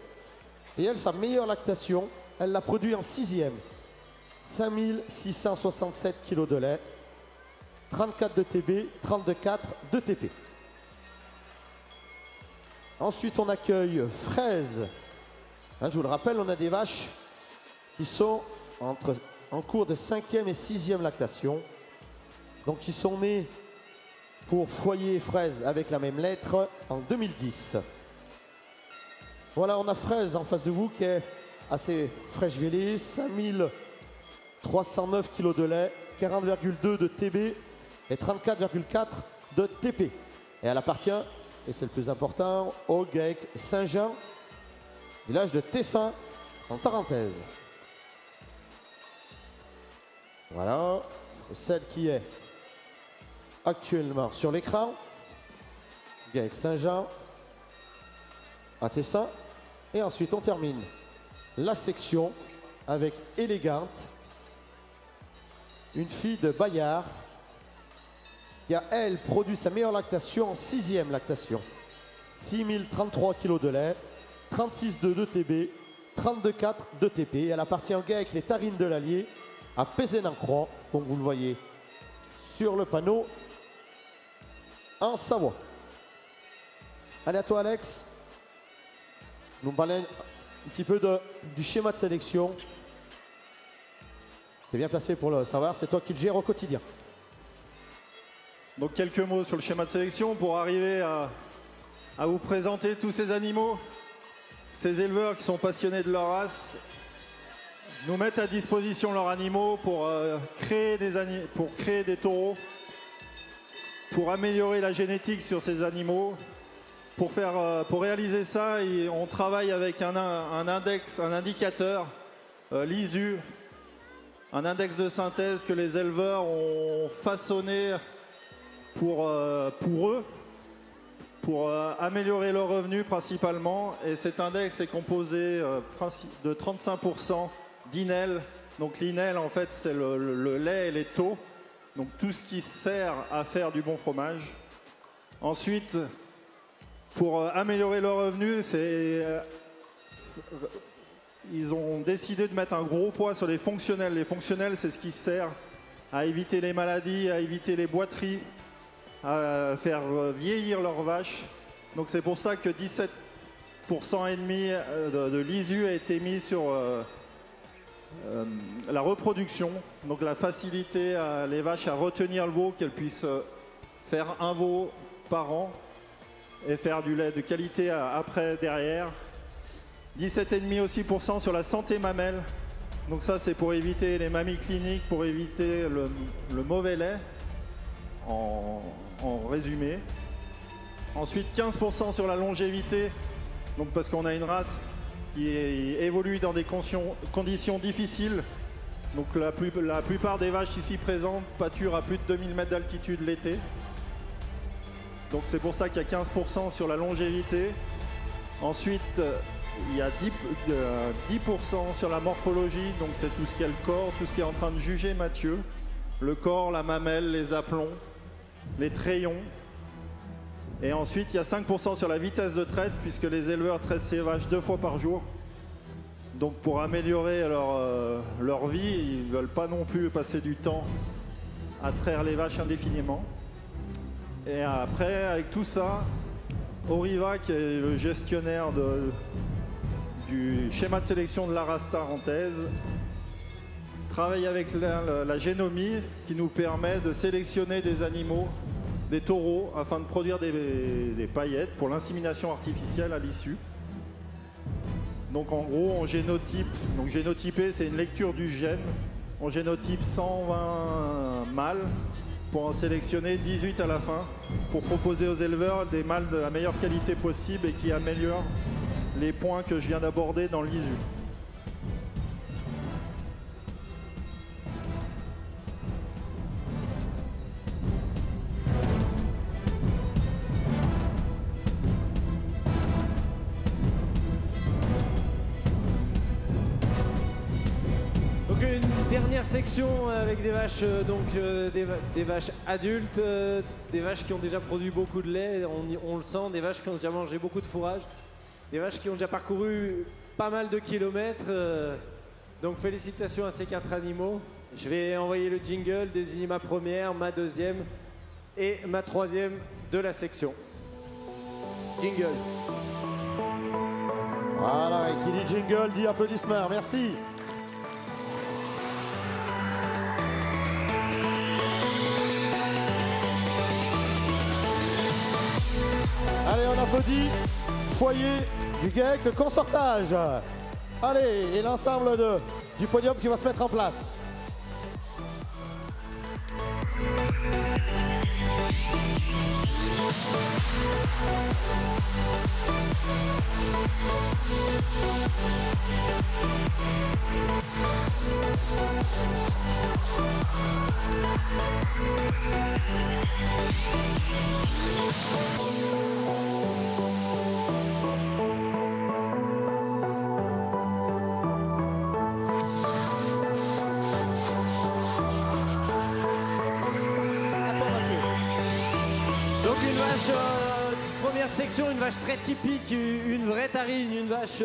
Et elle, sa meilleure lactation, elle l'a produit en 6e. 5667 kg de lait, 34 de TB, 32,4 de TP. Ensuite, on accueille Fraise. Hein, je vous le rappelle, on a des vaches qui sont en cours de 5e et 6e lactation. Donc, qui sont nées pour foyer et Fraise avec la même lettre en 2010. Voilà, on a Fraise en face de vous qui est assez fraîche vélée, 5309 kg de lait, 40,2 de TB et 34,4 de TP. Et elle appartient, et c'est le plus important, au GEC Saint-Jean, village de Tessin, en Tarentaise. Voilà, c'est celle qui est actuellement sur l'écran. GEC Saint-Jean, à Tessin. Et ensuite, on termine la section avec Élégante, une fille de Bayard qui a, elle, produit sa meilleure lactation en 6e lactation. 6033 kg de lait, 36,2 de TB, 32,4 de TP. Elle appartient au GEC Les Tarines de l'Allier à Pézén-en-Croix, comme vous le voyez sur le panneau, en Savoie. Allez, à toi, Alex. Nous parlons un petit peu du schéma de sélection. Tu es bien placé pour le savoir, c'est toi qui le gères au quotidien. Donc quelques mots sur le schéma de sélection pour arriver à vous présenter tous ces animaux. Ces éleveurs qui sont passionnés de leur race nous mettent à disposition leurs animaux pour créer des taureaux, pour améliorer la génétique sur ces animaux. Pour réaliser ça, on travaille avec un indicateur, l'ISU, un index de synthèse que les éleveurs ont façonné pour eux, pour améliorer leurs revenus principalement. Et cet index est composé de 35% d'inel. Donc l'inel, en fait, c'est le lait et les taux. Donc tout ce qui sert à faire du bon fromage. Ensuite, pour améliorer leurs revenus, ils ont décidé de mettre un gros poids sur les fonctionnels. Les fonctionnels, c'est ce qui sert à éviter les maladies, à éviter les boiteries, à faire vieillir leurs vaches. Donc c'est pour ça que 17% et demi de l'ISU a été mis sur la reproduction. Donc la facilité à les vaches à retenir le veau, qu'elles puissent faire un veau par an et faire du lait de qualité après, derrière. 17,5% aussi sur la santé mamelle. Donc ça, c'est pour éviter les mamies cliniques, pour éviter le mauvais lait, en résumé. Ensuite, 15% sur la longévité, donc parce qu'on a une race qui évolue dans des conditions difficiles. Donc la plupart des vaches ici présentes pâturent à plus de 2000 mètres d'altitude l'été. Donc c'est pour ça qu'il y a 15% sur la longévité. Ensuite, il y a 10% sur la morphologie, donc c'est tout ce qui est le corps, tout ce qui est en train de juger Mathieu. Le corps, la mamelle, les aplomb, les trayons. Et ensuite, il y a 5% sur la vitesse de traite, puisque les éleveurs traitent ces vaches 2 fois par jour. Donc pour améliorer leur vie, ils ne veulent pas non plus passer du temps à traire les vaches indéfiniment. Et après, avec tout ça, Oriva, qui est le gestionnaire du schéma de sélection de la race tarentaise, travaille avec la génomie qui nous permet de sélectionner des animaux, des taureaux, afin de produire des paillettes pour l'insémination artificielle à l'issue. Donc en gros, on génotype. Donc génotyper, c'est une lecture du gène. On génotype 120 mâles pour en sélectionner 18 à la fin, pour proposer aux éleveurs des mâles de la meilleure qualité possible et qui améliorent les points que je viens d'aborder dans l'ISU. dernière section avec des vaches, des vaches adultes, des vaches qui ont déjà produit beaucoup de lait, on le sent, des vaches qui ont déjà mangé beaucoup de fourrage, des vaches qui ont déjà parcouru pas mal de kilomètres. Donc félicitations à ces 4 animaux. Je vais envoyer le jingle, désigner ma première, ma deuxième et ma troisième de la section. Jingle. Voilà, et qui dit jingle dit applaudissements. Merci. Allez, on applaudit foyer du GEC, le consortage. Allez, et l'ensemble du podium qui va se mettre en place. Donc une vache, première section, une vache très typique, une vraie tarine, une vache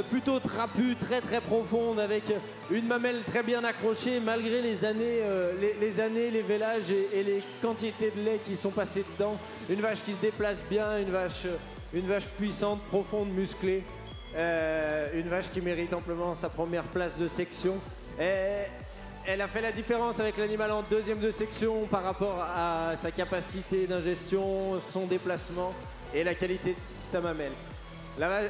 plutôt trapue, très profonde, avec une mamelle très bien accrochée malgré les années, les vélages et les quantités de lait qui sont passées dedans. Une vache qui se déplace bien, une vache puissante, profonde, musclée, une vache qui mérite amplement sa première place de section. Elle a fait la différence avec l'animal en deuxième de section par rapport à sa capacité d'ingestion, son déplacement et la qualité de sa mamelle.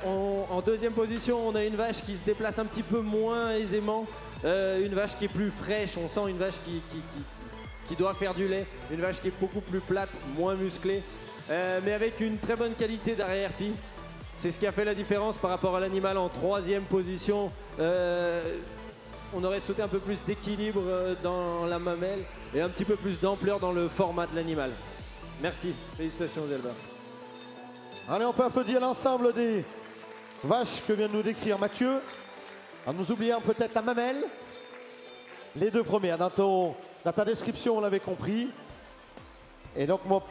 En deuxième position, on a une vache qui se déplace un petit peu moins aisément, une vache qui est plus fraîche, on sent une vache qui doit faire du lait, une vache qui est beaucoup plus plate, moins musclée, mais avec une très bonne qualité d'arrière-pie. C'est ce qui a fait la différence par rapport à l'animal en troisième position. On aurait souhaité un peu plus d'équilibre dans la mamelle et un petit peu plus d'ampleur dans le format de l'animal. Merci, félicitations aux éleveurs. Allez, on peut applaudir l'ensemble des vaches que vient de nous décrire Mathieu, en nous oubliant peut-être la mamelle. Les deux premières, dans ta description, on l'avait compris. Et donc moi,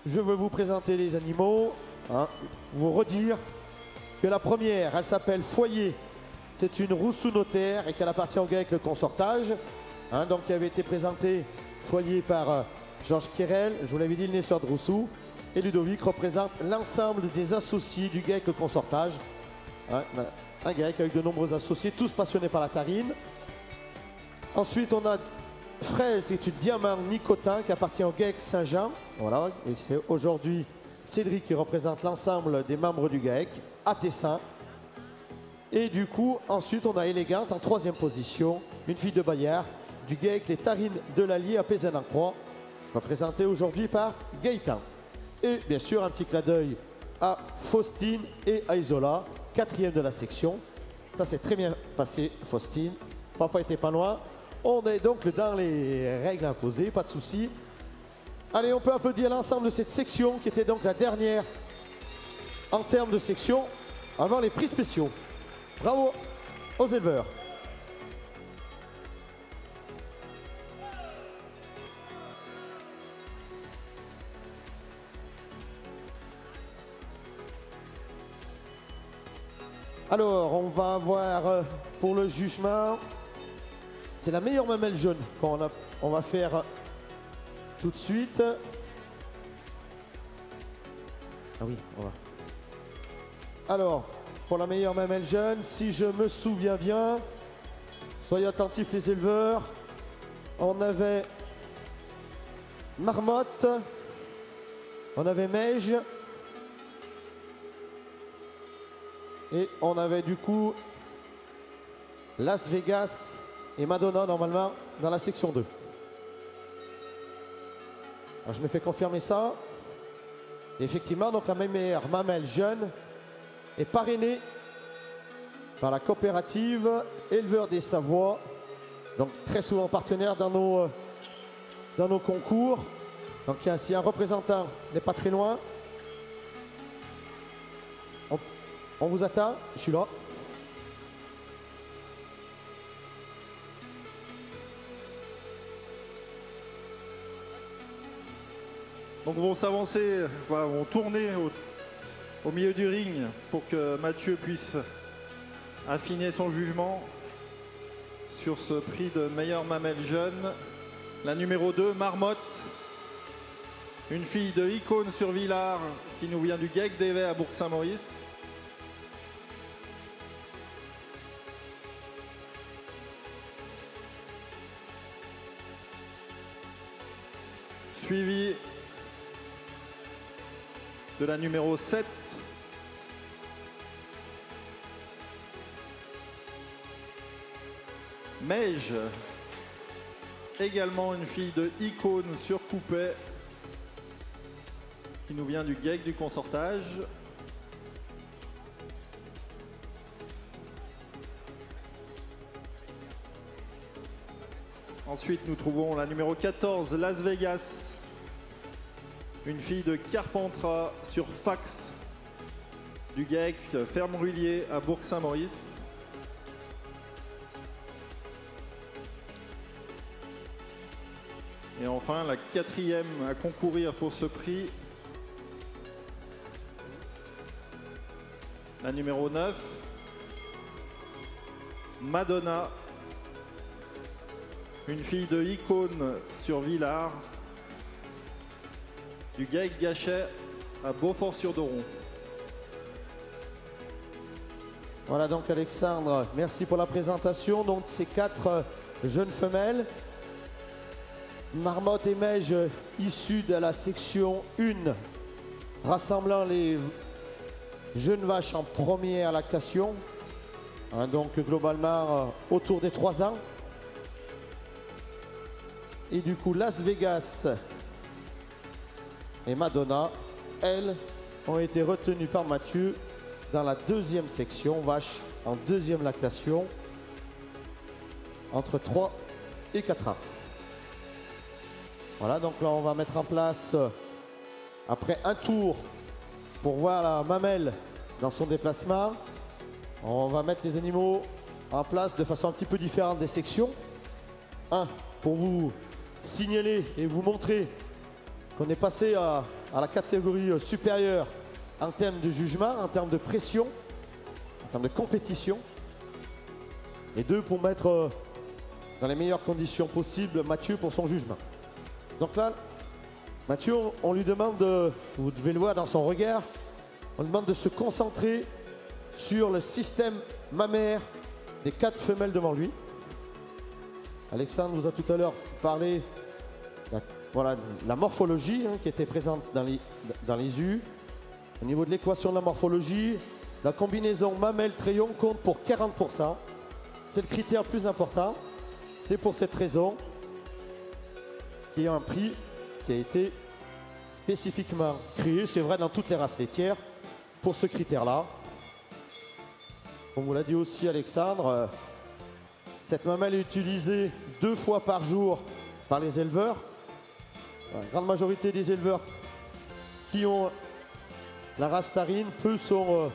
je veux vous présenter les animaux, vous redire que la première, elle s'appelle Foyer. C'est une Roussou notaire et qu'elle appartient au GEC le consortage, donc qui avait été présenté Foyer par Georges Quérel, je vous l'avais dit, le naisseur de Roussou, et Ludovic représente l'ensemble des associés du GEC le consortage. Un GEC avec de nombreux associés, tous passionnés par la tarine. Ensuite, on a Fraise, c'est une diamant nicotin qui appartient au GEC Saint-Jean. Voilà, et c'est aujourd'hui Cédric qui représente l'ensemble des membres du GEC à Tessin. Et du coup, ensuite, on a Élégante en troisième position, une fille de Bayard, du GEC Les Tarines de l'Allier à Pézanne-en-Croix, représentée aujourd'hui par Gaëtan. Et bien sûr, un petit clin d'œil à Faustine et à Isola, quatrième de la section. Ça s'est très bien passé, Faustine. Papa était pas loin. On est donc dans les règles imposées, pas de souci. Allez, on peut applaudir l'ensemble de cette section qui était donc la dernière en termes de section avant les prix spéciaux. Bravo aux éleveurs. Alors, on va avoir pour le jugement, c'est la meilleure mamelle jaune qu'on va faire tout de suite. Ah oui, on va. Alors, pour la meilleure mamelle jeune, si je me souviens bien, soyez attentifs les éleveurs, on avait Marmotte, on avait Meige, et on avait du coup Las Vegas et Madonna normalement dans la section 2. Alors, je me fais confirmer ça. Et effectivement, donc la meilleure mamelle jeune est parrainée par la coopérative Éleveurs des Savoies, donc très souvent partenaire dans nos concours. Donc si un représentant n'est pas très loin, on vous attend, je suis là. Donc vont s'avancer, vont tourner au milieu du ring pour que Mathieu puisse affiner son jugement sur ce prix de meilleure mamelle jeune. La numéro 2, Marmotte, une fille de Icône sur Villars qui nous vient du GEC d'Évet à Bourg-Saint-Maurice. Suivi de la numéro 7, Meige, également une fille de Icône sur Coupet, qui nous vient du GEC du Consortage. Ensuite, nous trouvons la numéro 14, Las Vegas, une fille de Carpentras sur Fax du GEC, Ferme Rullier à Bourg-Saint-Maurice. Et enfin, la 4e à concourir pour ce prix, la numéro 9, Madonna, une fille de Icône sur Villars, du GEC Gachet à Beaufort-sur-Doron. Voilà donc Alexandre, merci pour la présentation. Donc ces 4 jeunes femelles, Marmotte et Meige, issues de la section 1, rassemblant les jeunes vaches en première lactation, hein, donc globalement autour des 3 ans. Et du coup Las Vegas et Madonna, elles, ont été retenues par Mathieu dans la 2e section, vache en 2e lactation, entre 3 et 4 ans. Voilà, donc là on va mettre en place, après un tour, pour voir la mamelle dans son déplacement, on va mettre les animaux en place de façon un petit peu différente des sections. Pour vous signaler et vous montrer qu'on est passé à la catégorie supérieure en termes de jugement, en termes de pression, en termes de compétition. Et 2, pour mettre dans les meilleures conditions possibles Mathieu pour son jugement. Donc là, Mathieu, on lui demande, vous devez le voir dans son regard, on lui demande de se concentrer sur le système mammaire des 4 femelles devant lui. Alexandre vous a tout à l'heure parlé de la morphologie, hein, qui était présente dans les us. Au niveau de l'équation de la morphologie, la combinaison mamelle-trayon compte pour 40%. C'est le critère le plus important. C'est pour cette raison qu'il y a un prix qui a été spécifiquement créé, c'est vrai dans toutes les races laitières, pour ce critère-là. On vous l'a dit aussi Alexandre, cette mamelle est utilisée 2 fois par jour par les éleveurs. La grande majorité des éleveurs qui ont la race Tarine, peu sont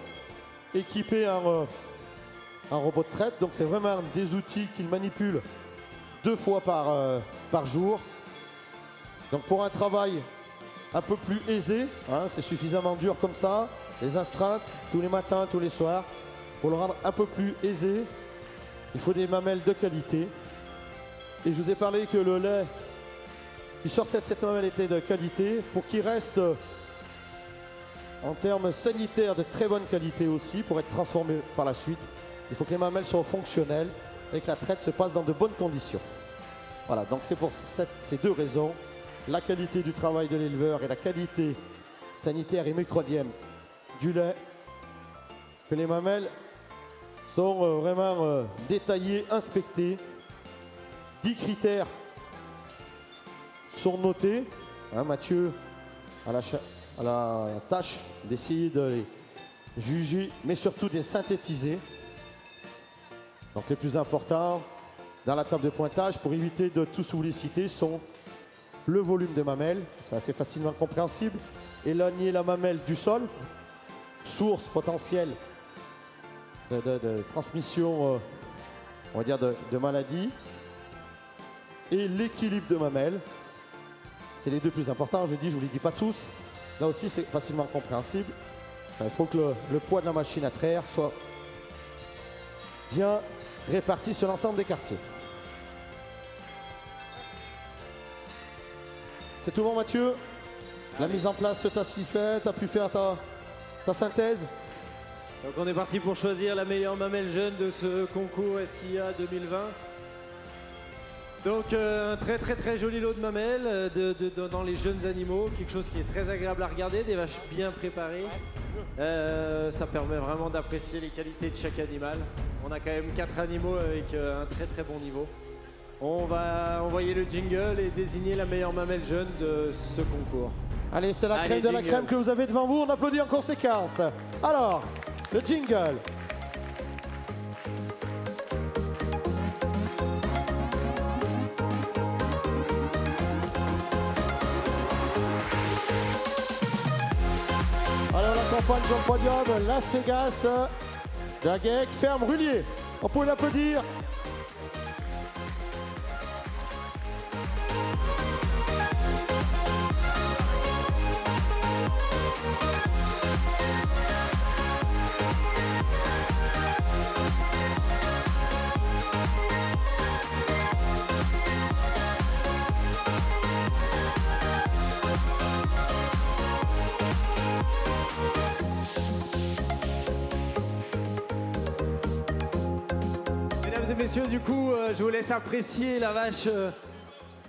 équipés en robot de traite. Donc c'est vraiment des outils qu'ils manipulent 2 fois par jour. Donc pour un travail un peu plus aisé, hein, c'est suffisamment dur comme ça, les astreintes tous les matins, tous les soirs. Pour le rendre un peu plus aisé, il faut des mamelles de qualité. Et je vous ai parlé que le lait qui sortait de cette mamelle était de qualité. Pour qu'il reste en termes sanitaires de très bonne qualité aussi, pour être transformé par la suite, il faut que les mamelles soient fonctionnelles et que la traite se passe dans de bonnes conditions. Voilà, donc c'est pour ces 2 raisons, la qualité du travail de l'éleveur et la qualité sanitaire et microbienne du lait, que les mamelles sont vraiment détaillées, inspectées. 10 critères sont notés. Hein, Mathieu a la tâche d'essayer de les juger, mais surtout de les synthétiser. Donc les plus importants dans la table de pointage, pour éviter de tous vous les citer, sont le volume de mamelle, c'est assez facilement compréhensible, éloigner la mamelle du sol, source potentielle de transmission, on va dire, de maladie, et l'équilibre de mamelle. C'est les deux plus importants, je vous les dis pas tous. Là aussi, c'est facilement compréhensible. Il faut que le poids de la machine à traire soit bien réparti sur l'ensemble des quartiers. C'est tout bon, Mathieu? La mise en place t'a satisfait, t'as pu faire ta synthèse? Donc on est parti pour choisir la meilleure mamelle jeune de ce concours SIA 2020. Donc un très joli lot de mamelles dans les jeunes animaux, quelque chose qui est très agréable à regarder, des vaches bien préparées. Ça permet vraiment d'apprécier les qualités de chaque animal. On a quand même 4 animaux avec un très bon niveau. On va envoyer le jingle et désigner la meilleure mamelle jeune de ce concours. Allez, c'est la crème de la crème que vous avez devant vous, on applaudit en conséquence. Alors, le jingle. Alors, on accompagne sur le podium Las Vegas de la GEC Ferme Rullier. On peut l'applaudir. Mesdames et messieurs, du coup, je vous laisse apprécier la vache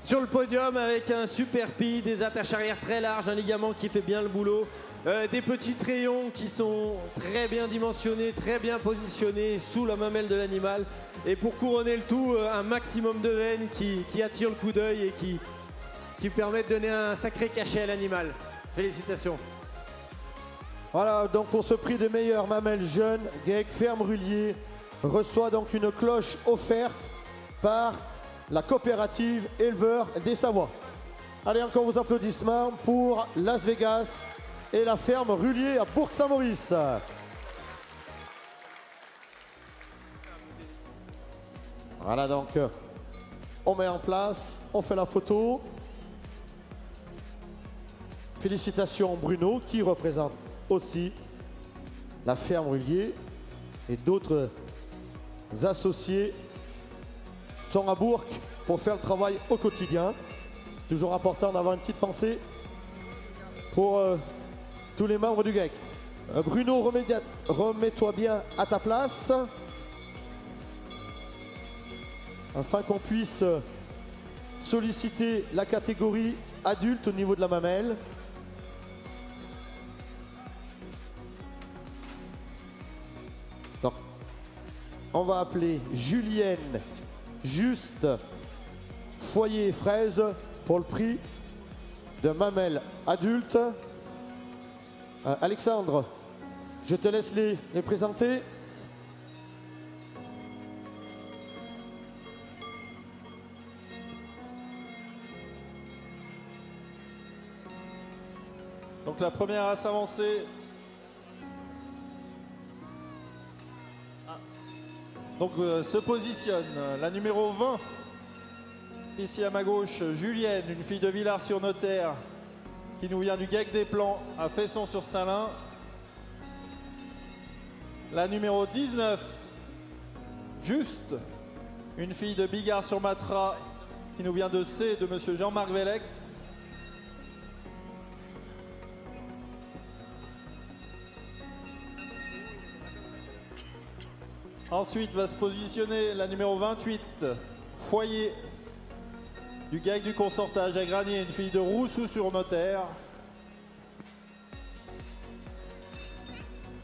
sur le podium avec un super pied, des attaches arrière très larges, un ligament qui fait bien le boulot, des petits rayons qui sont très bien dimensionnés, très bien positionnés sous la mamelle de l'animal. Et pour couronner le tout, un maximum de veines qui attirent le coup d'œil et qui permettent de donner un sacré cachet à l'animal. Félicitations. Voilà, donc pour ce prix des meilleures mamelles jeunes, GEC Ferme Rullier reçoit donc une cloche offerte par la coopérative éleveur des Savoies. Allez, encore vos applaudissements pour Las Vegas et la ferme Rullier à Bourg-Saint-Maurice. Voilà, donc on met en place, on fait la photo. Félicitations Bruno qui représente aussi la ferme Rullier et d'autres associés sont à Bourg pour faire le travail au quotidien. C'est toujours important d'avoir une petite pensée pour tous les membres du GEC. Bruno, remets-toi bien à ta place afin qu'on puisse solliciter la catégorie adulte au niveau de la mamelle. Donc, on va appeler Julienne Juste Foyer et Fraise pour le prix de mamelle adulte. Alexandre, je te laisse les présenter. Donc la première à s'avancer. Donc se positionne la numéro 20. Ici à ma gauche, Julienne, une fille de Villars-sur-Notaire qui nous vient du GEC des Plans à Fesson-sur-Salins. La numéro 19, Juste, une fille de Bigard-sur-Matra qui nous vient de C de monsieur Jean-Marc Vélex. Ensuite va se positionner la numéro 28, Foyer, du GEC du Consortage à Granier, une fille de Rousseau-sur-Notaire.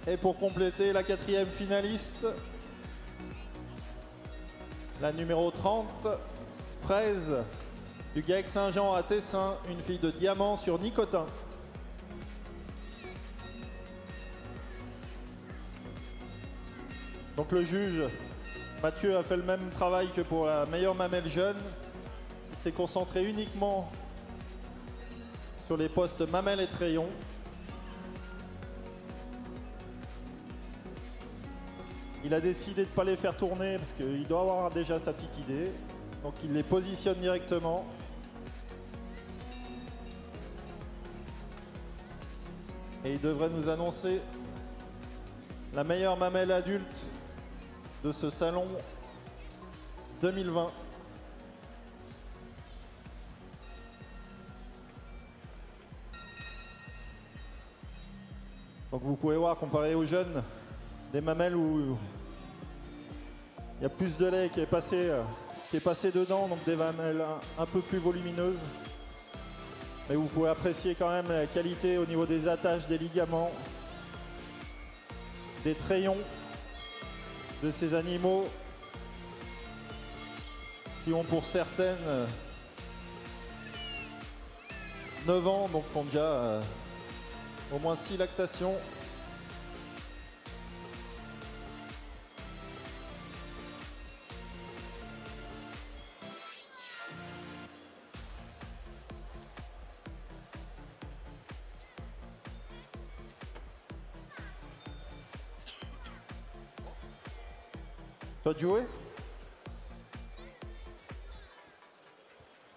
Et pour compléter, la 4e finaliste, la numéro 30, Fraise, du GEC Saint-Jean à Tessin, une fille de Diamant sur Nicotin. Donc le juge, Mathieu, a fait le même travail que pour la meilleure mamelle jeune. Il s'est concentré uniquement sur les postes mamelle et trayon. Il a décidé de ne pas les faire tourner parce qu'il doit avoir déjà sa petite idée. Donc il les positionne directement. Et il devrait nous annoncer la meilleure mamelle adulte de ce salon 2020. Donc vous pouvez voir, comparé aux jeunes, des mamelles où il y a plus de lait qui est passé dedans, donc des mamelles un peu plus volumineuses. Mais vous pouvez apprécier quand même la qualité au niveau des attaches, des ligaments, des trayons de ces animaux qui ont pour certaines 9 ans, donc ont déjà au moins 6 lactations. Toi de jouer?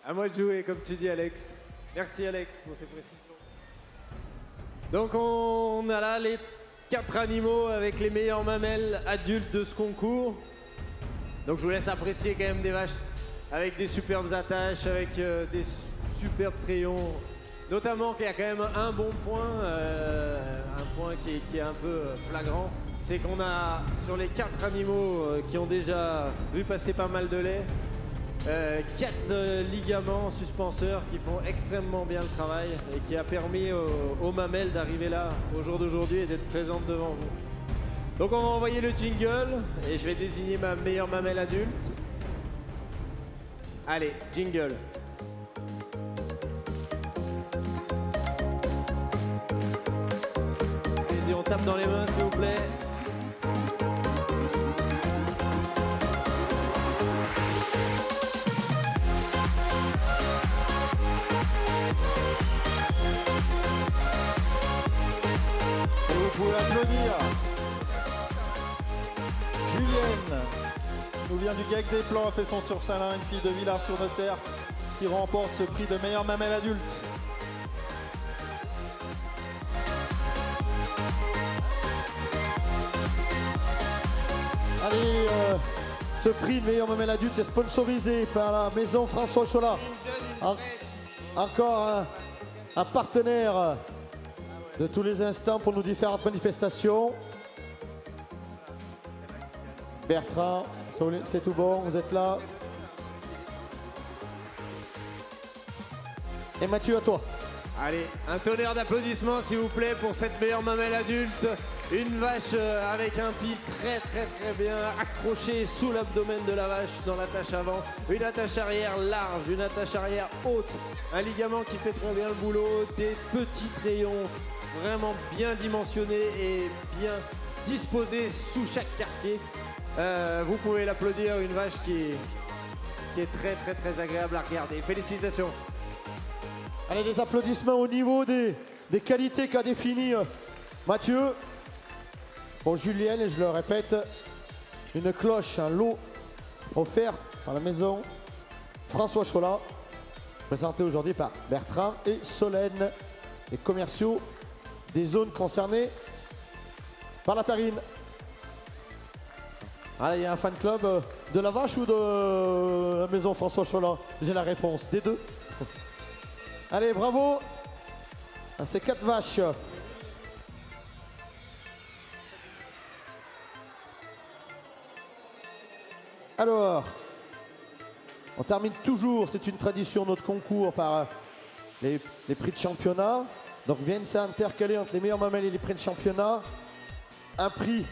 À moi de jouer, comme tu dis, Alex. Merci, Alex, pour ces précisions. Donc, on a là les 4 animaux avec les meilleures mamelles adultes de ce concours. Donc, je vous laisse apprécier quand même des vaches avec des superbes attaches, avec des superbes trayons. Notamment qu'il y a quand même un bon point, un point qui est un peu flagrant. C'est qu'on a, sur les 4 animaux qui ont déjà vu passer pas mal de lait, 4 ligaments suspenseurs qui font extrêmement bien le travail et qui a permis aux mamelles d'arriver là au jour d'aujourd'hui et d'être présentes devant vous. Donc on va envoyer le jingle et je vais désigner ma meilleure mamelle adulte. Allez, jingle. Allez-y, on tape dans les mains s'il vous plaît. Vous pouvez applaudir. Julienne nous vient du GAC des Plans, a fait son sur-Salin, une fille de Villars-sur-Notaire qui remporte ce prix de meilleure mamelle adulte. Allez, ce prix de meilleure mamelle adulte est sponsorisé par la maison François Cholat. Encore un partenaire de tous les instants pour nos différentes manifestations. Bertrand, c'est tout bon, vous êtes là. Et Mathieu, à toi. Allez, un tonnerre d'applaudissements s'il vous plaît pour cette meilleure mamelle adulte. Une vache avec un pied très bien accroché sous l'abdomen de la vache dans l'attache avant. Une attache arrière large, une attache arrière haute. Un ligament qui fait très bien le boulot. Des petits rayons vraiment bien dimensionnés et bien disposés sous chaque quartier. Vous pouvez l'applaudir, une vache qui est très agréable à regarder. Félicitations. Allez, des applaudissements au niveau des qualités qu'a défini Mathieu. Pour Julienne, et je le répète, une cloche, un lot offert par la maison François Cholat, présenté aujourd'hui par Bertrand et Solène, les commerciaux des zones concernées par la Tarine. Allez, il y a un fan club de la vache ou de la maison François Cholat? J'ai la réponse, des deux. Allez, bravo à ces 4 vaches. Alors, on termine toujours, c'est une tradition, notre concours par les prix de championnat. Donc viennent s'intercaler entre les meilleures mamelles et les prix de championnat. Un prix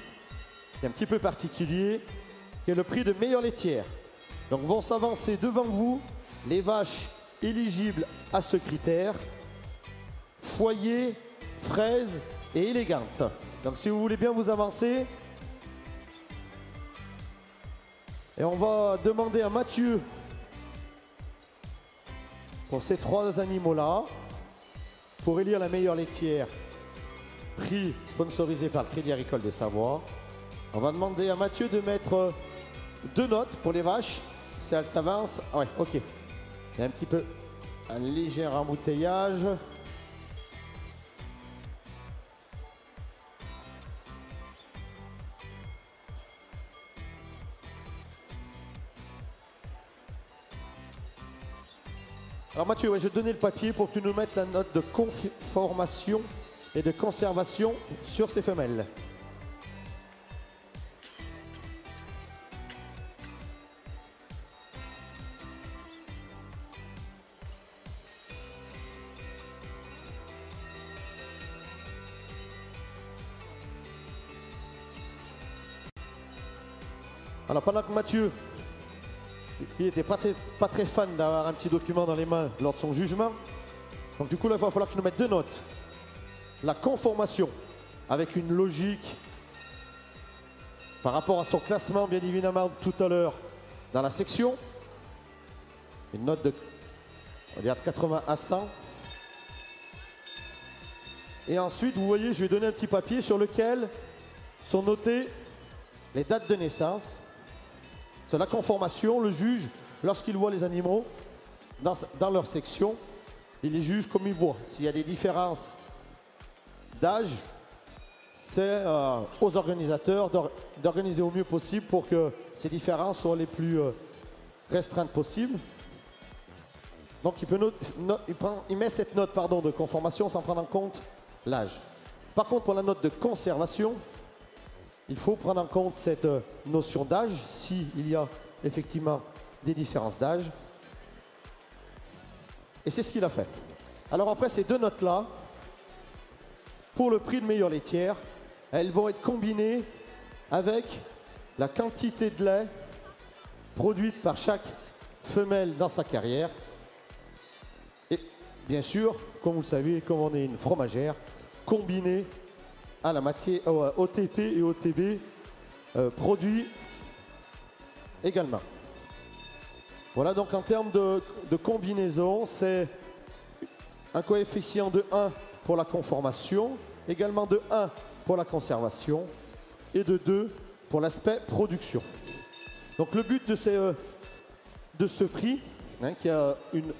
qui est un petit peu particulier, qui est le prix de meilleure laitière. Donc vont s'avancer devant vous les vaches éligibles à ce critère. Foyer, fraise et élégante. Donc si vous voulez bien vous avancer. Et on va demander à Mathieu, pour ces 3 animaux-là, pour élire la meilleure laitière, prix sponsorisé par le Crédit Agricole de Savoie, on va demander à Mathieu de mettre 2 notes pour les vaches, si elles s'avancent. Ouais, ok. Il y a un petit peu un léger embouteillage. Alors Mathieu, ouais, je vais te donner le papier pour que tu nous mettes la note de conformation et de conservation sur ces femelles. Alors pendant que Mathieu, il n'était pas très fan d'avoir un petit document dans les mains lors de son jugement, donc du coup là il va falloir qu'il nous mette deux notes. La conformation avec une logique par rapport à son classement bien évidemment tout à l'heure dans la section. Une note de, on va dire, de 80 à 100. Et ensuite vous voyez je vais donner un petit papier sur lequel sont notées les dates de naissance. C'est la conformation, le juge, lorsqu'il voit les animaux dans leur section, il les juge comme il voit. S'il y a des différences d'âge, c'est aux organisateurs d'organiser au mieux possible pour que ces différences soient les plus restreintes possibles. Donc il met cette note de conformation sans prendre en compte l'âge. Par contre, pour la note de conservation, il faut prendre en compte cette notion d'âge, s'il y a effectivement des différences d'âge. Et c'est ce qu'il a fait. Alors après ces deux notes-là, pour le prix de meilleure laitière, elles vont être combinées avec la quantité de lait produite par chaque femelle dans sa carrière. Et bien sûr, comme vous le savez, comme on est une fromagère, combinée à la matière OTP et OTB produits également. Voilà, donc en termes de combinaison, c'est un coefficient de 1 pour la conformation, également de 1 pour la conservation et de 2 pour l'aspect production. Donc le but de ce prix, qui a une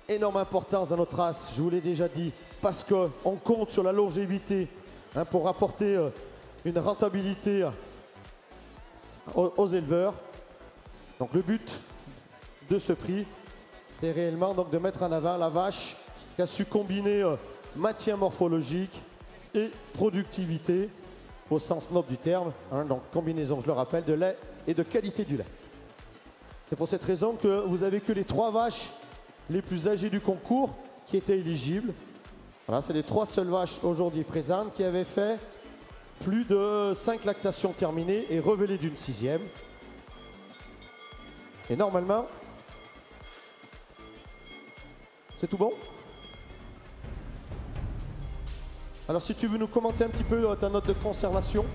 énorme importance dans notre race, je vous l'ai déjà dit, parce qu'on compte sur la longévité pour apporter une rentabilité aux éleveurs. Donc le but de ce prix, c'est réellement donc de mettre en avant la vache qui a su combiner matière morphologique et productivité au sens noble du terme. Donc combinaison, je le rappelle, de lait et de qualité du lait. C'est pour cette raison que vous avez que les 3 vaches les plus âgées du concours qui étaient éligibles. Voilà, c'est les 3 seules vaches aujourd'hui présentes qui avaient fait plus de 5 lactations terminées et revelées d'une 6e. Et normalement, c'est tout bon? Alors si tu veux nous commenter un petit peu ta note de conservation,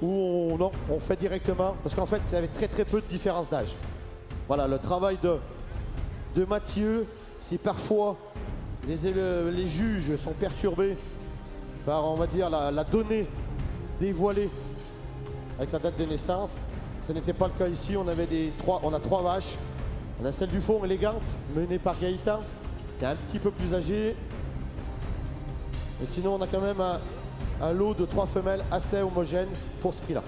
ou non, on fait directement, parce qu'en fait, il y avait très peu de différence d'âge. Voilà, le travail de Mathieu, c'est parfois les juges sont perturbés par, on va dire, la donnée dévoilée avec la date de naissance. Ce n'était pas le cas ici, on a 3 vaches. On a celle du fond élégante, menée par Gaëtan, qui est un petit peu plus âgée. Mais sinon, on a quand même un lot de 3 femelles assez homogènes pour ce prix-là.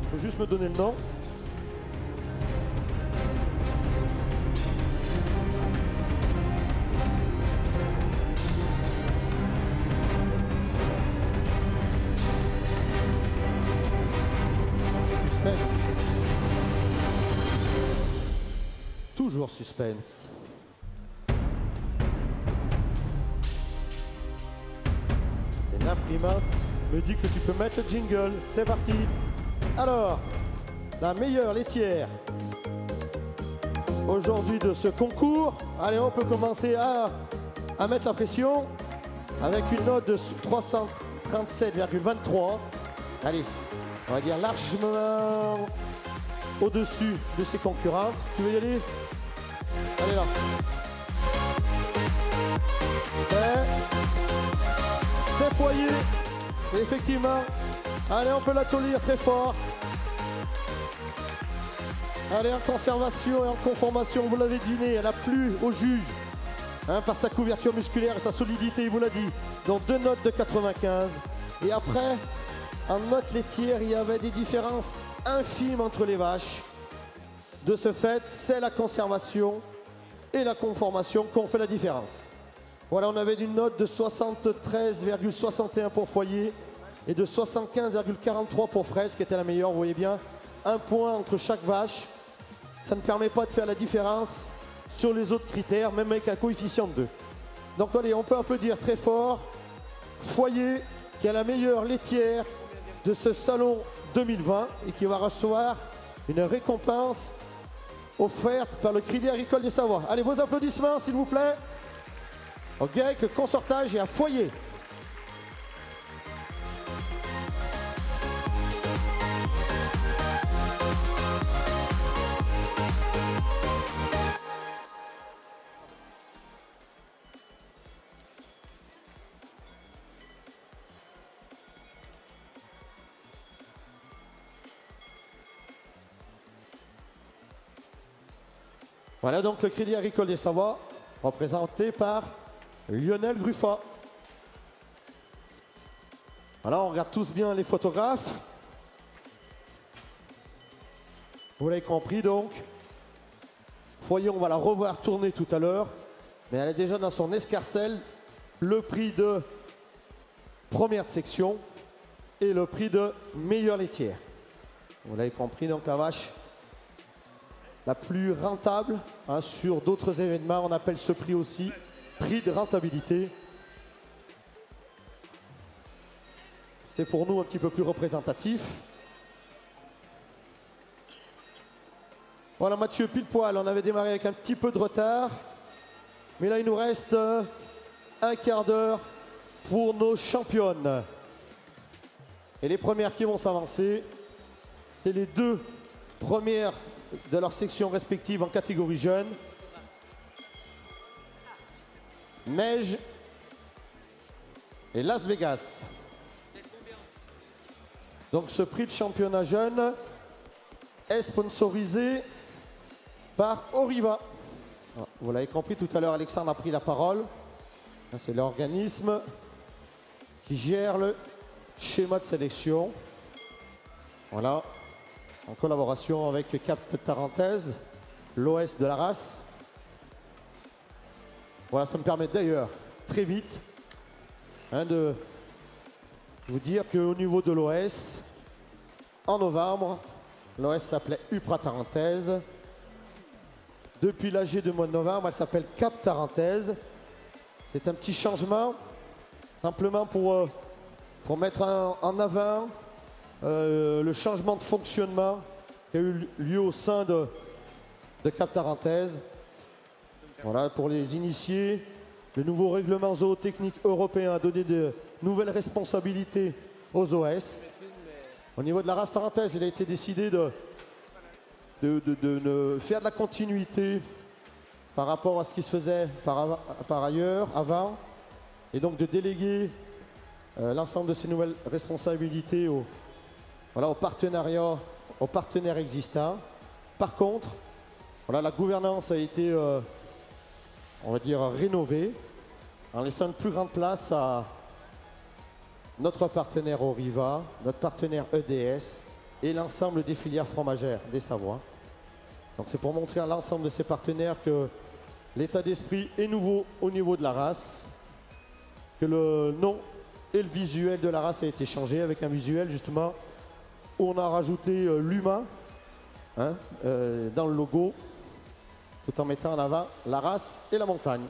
Il faut juste me donner le nom. Toujours suspense. Et l'imprimante me dit que tu peux mettre le jingle. C'est parti. Alors, la meilleure laitière aujourd'hui de ce concours. Allez, on peut commencer à mettre la pression avec une note de 337,23. Allez, on va dire largement au-dessus de ses concurrentes. Tu veux y aller? Allez là. C'est foyer. Et effectivement. Allez, on peut l'applaudir très fort. Allez, en conservation et en conformation, vous l'avez deviné, elle a plu au juge par sa couverture musculaire et sa solidité, il vous l'a dit. Donc 2 notes de 95. Et après, en note laitière, il y avait des différences infimes entre les vaches. De ce fait, c'est la conservation et la conformation qui ont fait la différence. Voilà, on avait une note de 73,61 pour foyer et de 75,43 pour fraise, qui était la meilleure. Vous voyez bien, un point entre chaque vache. Ça ne permet pas de faire la différence sur les autres critères, même avec un coefficient de 2. Donc allez, on peut applaudir très fort Foyer, qui est la meilleure laitière de ce salon 2020 et qui va recevoir une récompense offerte par le Crédit Agricole des Savoies. Allez, vos applaudissements, s'il vous plaît. Ok, avec le consortage et à Foyer. Voilà donc le Crédit Agricole des Savoies, représenté par Lionel Gruffat. Voilà, on regarde tous bien les photographes. Vous l'avez compris donc. Foyer, on va la revoir tourner tout à l'heure. Mais elle est déjà dans son escarcelle. Le prix de première section et le prix de meilleure laitière. Vous l'avez compris donc, la vache la plus rentable, hein, sur d'autres événements. On appelle ce prix aussi prix de rentabilité. C'est pour nous un petit peu plus représentatif. Voilà Mathieu, pile poil. On avait démarré avec un petit peu de retard. Mais là, il nous reste un quart d'heure pour nos championnes. Et les premières qui vont s'avancer, c'est les deux premières de leur section respective en catégorie jeune. Neige et Las Vegas. Donc ce prix de championnat jeune est sponsorisé par Oriva. Vous l'avez compris, tout à l'heure Alexandre a pris la parole. C'est l'organisme qui gère le schéma de sélection. Voilà. En collaboration avec Cap Tarentaise, l'OS de la race. Voilà, ça me permet d'ailleurs, très vite, hein, de vous dire qu'au niveau de l'OS, en novembre, l'OS s'appelait UPRA Tarentaise. Depuis l'AG du mois de novembre, elle s'appelle Cap Tarentaise. C'est un petit changement, simplement pour mettre en avant le changement de fonctionnement qui a eu lieu au sein de Cap Tarentaise. Voilà, pour les initiés, le nouveau règlement zootechnique européen a donné de nouvelles responsabilités aux OS. Au niveau de la race tarentaise, il a été décidé de faire de la continuité par rapport à ce qui se faisait par ailleurs, avant, et donc de déléguer l'ensemble de ces nouvelles responsabilités aux partenariats, aux partenaires existants. Par contre, voilà, la gouvernance a été, on va dire, rénovée en laissant une plus grande place à notre partenaire Oriva, notre partenaire EDS et l'ensemble des filières fromagères des Savoies. Donc c'est pour montrer à l'ensemble de ces partenaires que l'état d'esprit est nouveau au niveau de la race, que le nom et le visuel de la race a été changé avec un visuel justement où on a rajouté l'humain, hein, dans le logo, tout en mettant en avant la race et la montagne.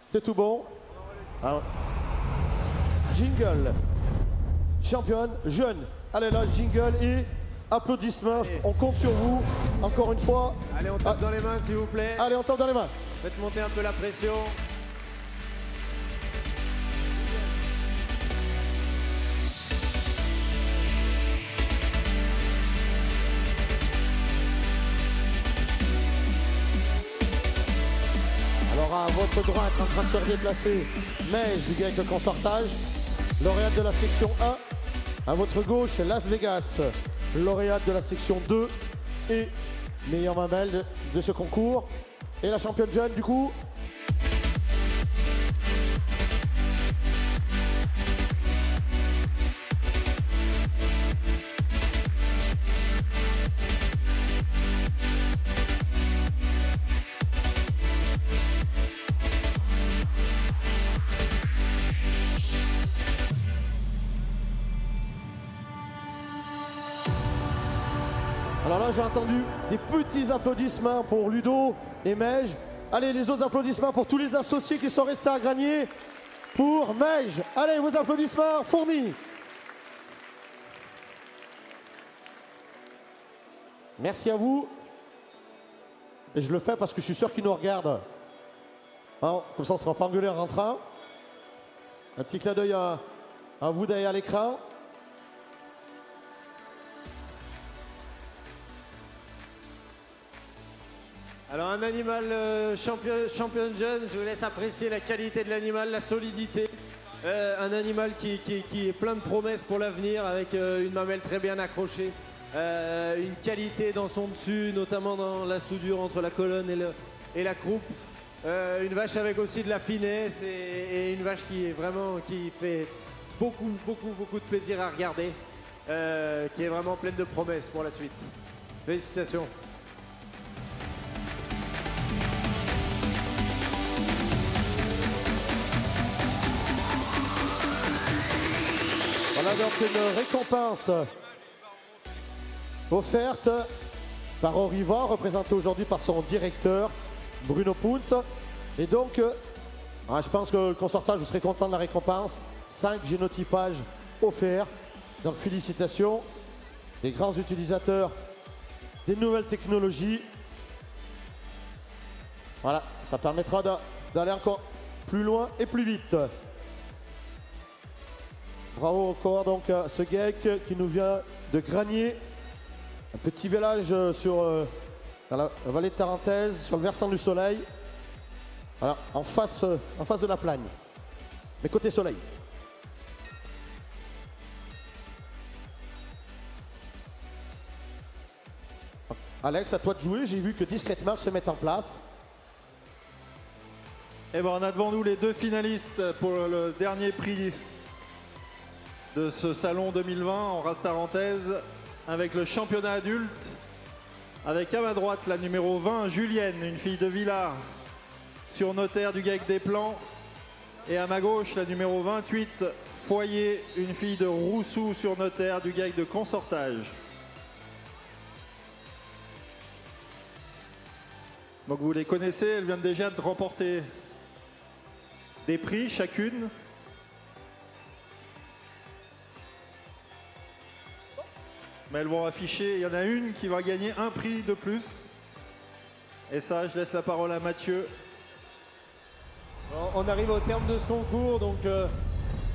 C'est tout bon. Alors, jingle, championne, jeune. Allez là, jingle et applaudissements. On compte sur vous, encore une fois. Allez, on tape dans les mains, s'il vous plaît. Allez, on tape dans les mains. Faites monter un peu la pression. À votre droite, en train de se redéplacer, Neige du GAEC de consortage, lauréate de la section 1. À votre gauche, Las Vegas, lauréate de la section 2 et meilleure mamelle de ce concours. Et la championne jeune, du coup, Alors là, j'ai entendu des petits applaudissements pour Ludo et Meige. Allez, les autres applaudissements pour tous les associés qui sont restés à Granier pour Meige. Allez, vos applaudissements fournis. Merci à vous. Et je le fais parce que je suis sûr qu'ils nous regardent. Hein, comme ça, on ne sera pas engueulé en rentrant. Un petit clin d'œil à vous derrière l'écran. Alors un animal champion jeune, je vous laisse apprécier la qualité de l'animal, la solidité. Un animal qui est plein de promesses pour l'avenir avec une mamelle très bien accrochée. Une qualité dans son dessus, notamment dans la soudure entre la colonne et la croupe. Une vache avec aussi de la finesse et une vache qui fait beaucoup de plaisir à regarder, qui est vraiment pleine de promesses pour la suite. Félicitations. Voilà donc une récompense offerte par Aurivor, représenté aujourd'hui par son directeur Bruno Pount. Et donc, je pense que le consortage, vous serez content de la récompense. 5 génotypages offerts. Donc félicitations, des grands utilisateurs des nouvelles technologies. Voilà, ça permettra d'aller encore plus loin et plus vite. Bravo encore donc à ce geek qui nous vient de Granier. Un petit village dans la vallée de Tarentaise, sur le versant du soleil. Voilà, en face de la Plagne. Mais côté soleil. Alex, à toi de jouer. J'ai vu que discrètement se mettent en place. Et ben on a devant nous les 2 finalistes pour le dernier prix de ce salon 2020 en race tarentaise, avec le championnat adulte, avec à ma droite la numéro 20, Julienne, une fille de Villars, sur notaire du GEC des Plans, et à ma gauche la numéro 28, Foyer, une fille de Roussou, sur notaire du GEC de Consortage. Donc vous les connaissez, elles viennent déjà de remporter des prix chacune. Mais elles vont afficher, il y en a une qui va gagner un prix de plus. Et ça, je laisse la parole à Mathieu. On arrive au terme de ce concours, donc je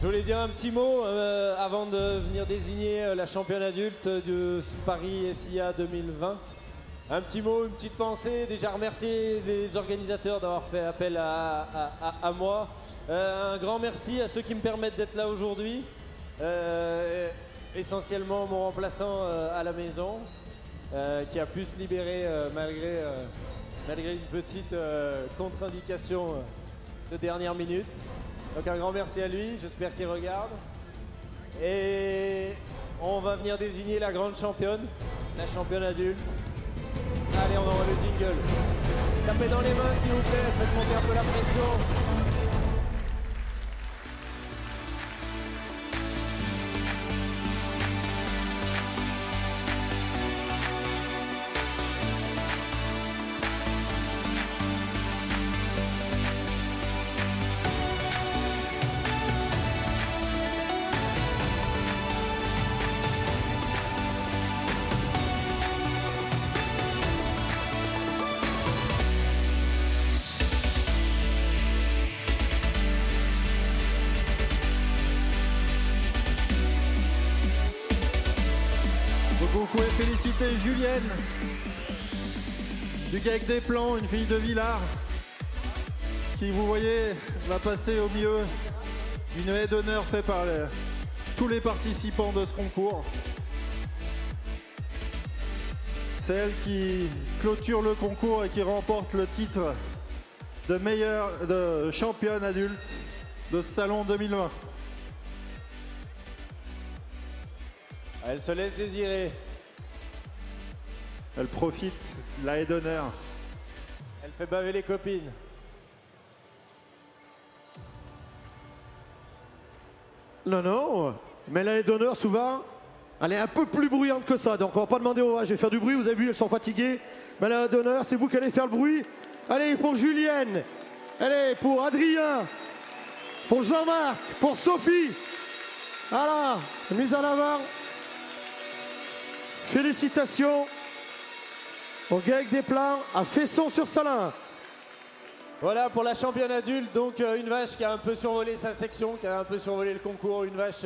voulais dire un petit mot avant de venir désigner la championne adulte de Paris SIA 2020. Un petit mot, une petite pensée, déjà remercier les organisateurs d'avoir fait appel à moi. Un grand merci à ceux qui me permettent d'être là aujourd'hui. Essentiellement mon remplaçant à la maison, qui a pu se libérer malgré une petite contre-indication de dernière minute. Donc un grand merci à lui, j'espère qu'il regarde. Et on va venir désigner la grande championne, la championne adulte. Allez, on envoie le jingle. Tapez dans les mains s'il vous plaît, faites monter un peu la pression. Vous pouvez féliciter Julienne du GEC des Plans, une fille de Villars, qui, vous voyez, va passer au milieu d'une haie d'honneur faite par tous les participants de ce concours. C'est elle qui clôture le concours et qui remporte le titre de championne adulte de ce salon 2020. Elle se laisse désirer. Elle profite de la haie d'honneur. Elle fait baver les copines. Non, mais la haie d'honneur, souvent, Elle est un peu plus bruyante que ça, donc on va pas demander aux vaches de faire du bruit. Vous avez vu, elles sont fatiguées. Mais la d'honneur, c'est vous qui allez faire le bruit. Allez, pour Julienne. Allez, pour Adrien. Pour Jean-Marc. Pour Sophie. Voilà, mise en avant. Félicitations au GAEC des Plans à Fesson-sur-Salins. Voilà pour la championne adulte, donc une vache qui a un peu survolé sa section, qui a un peu survolé le concours, une vache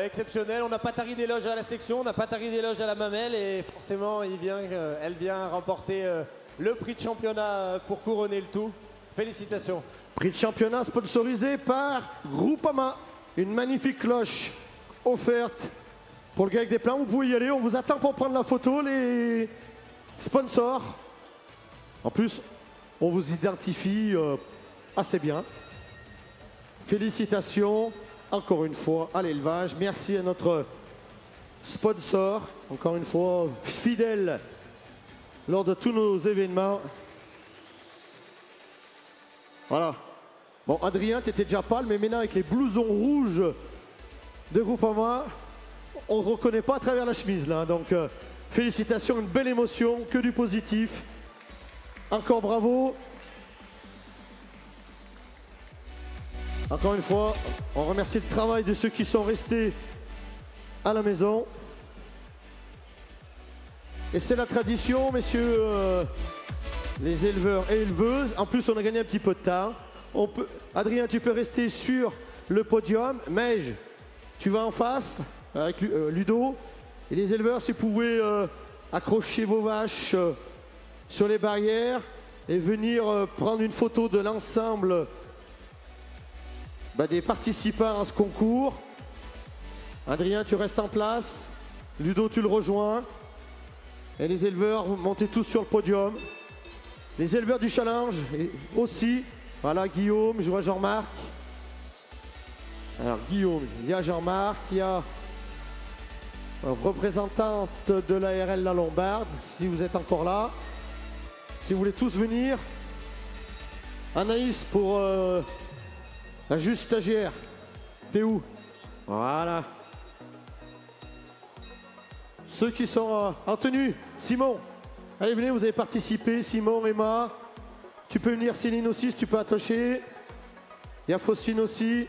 exceptionnelle. On n'a pas tari d'éloge à la section, on n'a pas tari d'éloge à la mamelle et forcément elle vient remporter le prix de championnat pour couronner le tout. Félicitations. Prix de championnat sponsorisé par Groupama. Une magnifique cloche offerte pour le GAEC des Plans. Vous pouvez y aller, on vous attend pour prendre la photo, les sponsors. En plus, on vous identifie assez bien. Félicitations encore une fois à l'élevage. Merci à notre sponsor, encore une fois fidèle lors de tous nos événements. Voilà. Bon, Adrien, tu étais déjà pâle, mais maintenant avec les blousons rouges de Groupama, on ne reconnaît pas à travers la chemise là. Donc, félicitations, une belle émotion, que du positif. Encore bravo. Encore une fois, on remercie le travail de ceux qui sont restés à la maison. Et c'est la tradition, messieurs les éleveurs et éleveuses. En plus, on a gagné un petit peu de temps. Adrien, tu peux rester sur le podium. Meige, tu vas en face avec Ludo. Et les éleveurs, si vous pouvez accrocher vos vaches sur les barrières et venir prendre une photo de l'ensemble des participants à ce concours. Adrien, tu restes en place. Ludo, tu le rejoins. Et les éleveurs, vous montez tous sur le podium. Les éleveurs du challenge aussi. Voilà, Guillaume, je vois Jean-Marc. Alors, Guillaume, il y a Jean-Marc, il y a représentante de l'ARL La Lombarde, si vous êtes encore là. Si vous voulez tous venir. Anaïs pour la juste stagiaire. T'es où? Voilà. Ceux qui sont en tenue. Simon. Allez, venez, vous avez participé. Simon, Emma. Tu peux venir, Céline aussi, si tu peux attacher. Il y a Faustine aussi.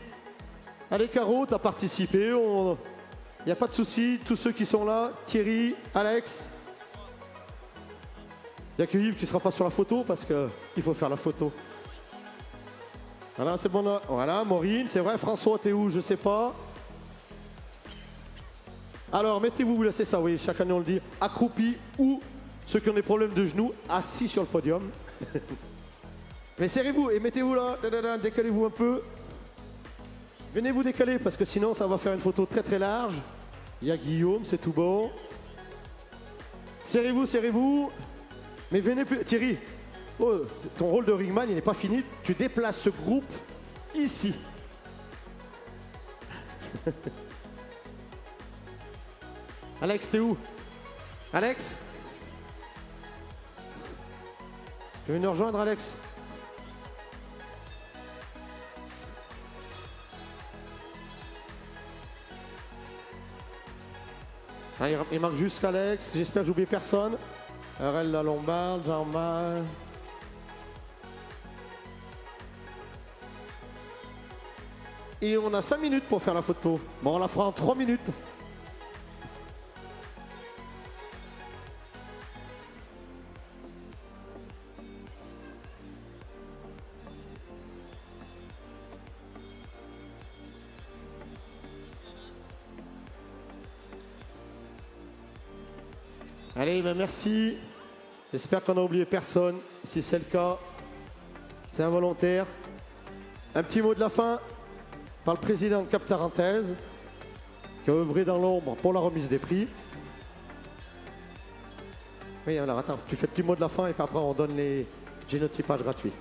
Allez, Caro, tu as participé. Il n'y a pas de souci. Tous ceux qui sont là. Thierry, Alex. Il n'y a que Yves qui ne sera pas sur la photo parce qu'il faut faire la photo. Voilà, c'est bon. Voilà, Maureen, c'est vrai. François, t'es où? Je ne sais pas. Alors, mettez-vous, c'est ça, oui, chaque année on le dit, accroupi ou ceux qui ont des problèmes de genoux, assis sur le podium. Mais serrez-vous et mettez-vous là, décalez-vous un peu. Venez vous décaler parce que sinon ça va faire une photo très très large. Il y a Guillaume, c'est tout bon. Serrez-vous, serrez-vous. Mais venez plus. Thierry, ton rôle de ringman il n'est pas fini. Tu déplaces ce groupe ici. Alex, t'es où? Alex? Tu veux nous rejoindre, Alex? Ah, il manque juste qu'Alex. J'espère que j'oublie personne. RL La Lombarde, Jean-Marc. Et on a 5 minutes pour faire la photo. Bon, on la fera en 3 minutes. Allez, ben merci. J'espère qu'on n'a oublié personne. Si c'est le cas, c'est involontaire. Un petit mot de la fin par le président Cap Tarentaise qui a œuvré dans l'ombre pour la remise des prix. Oui, alors attends, tu fais le petit mot de la fin et puis après on donne les génotypages gratuits.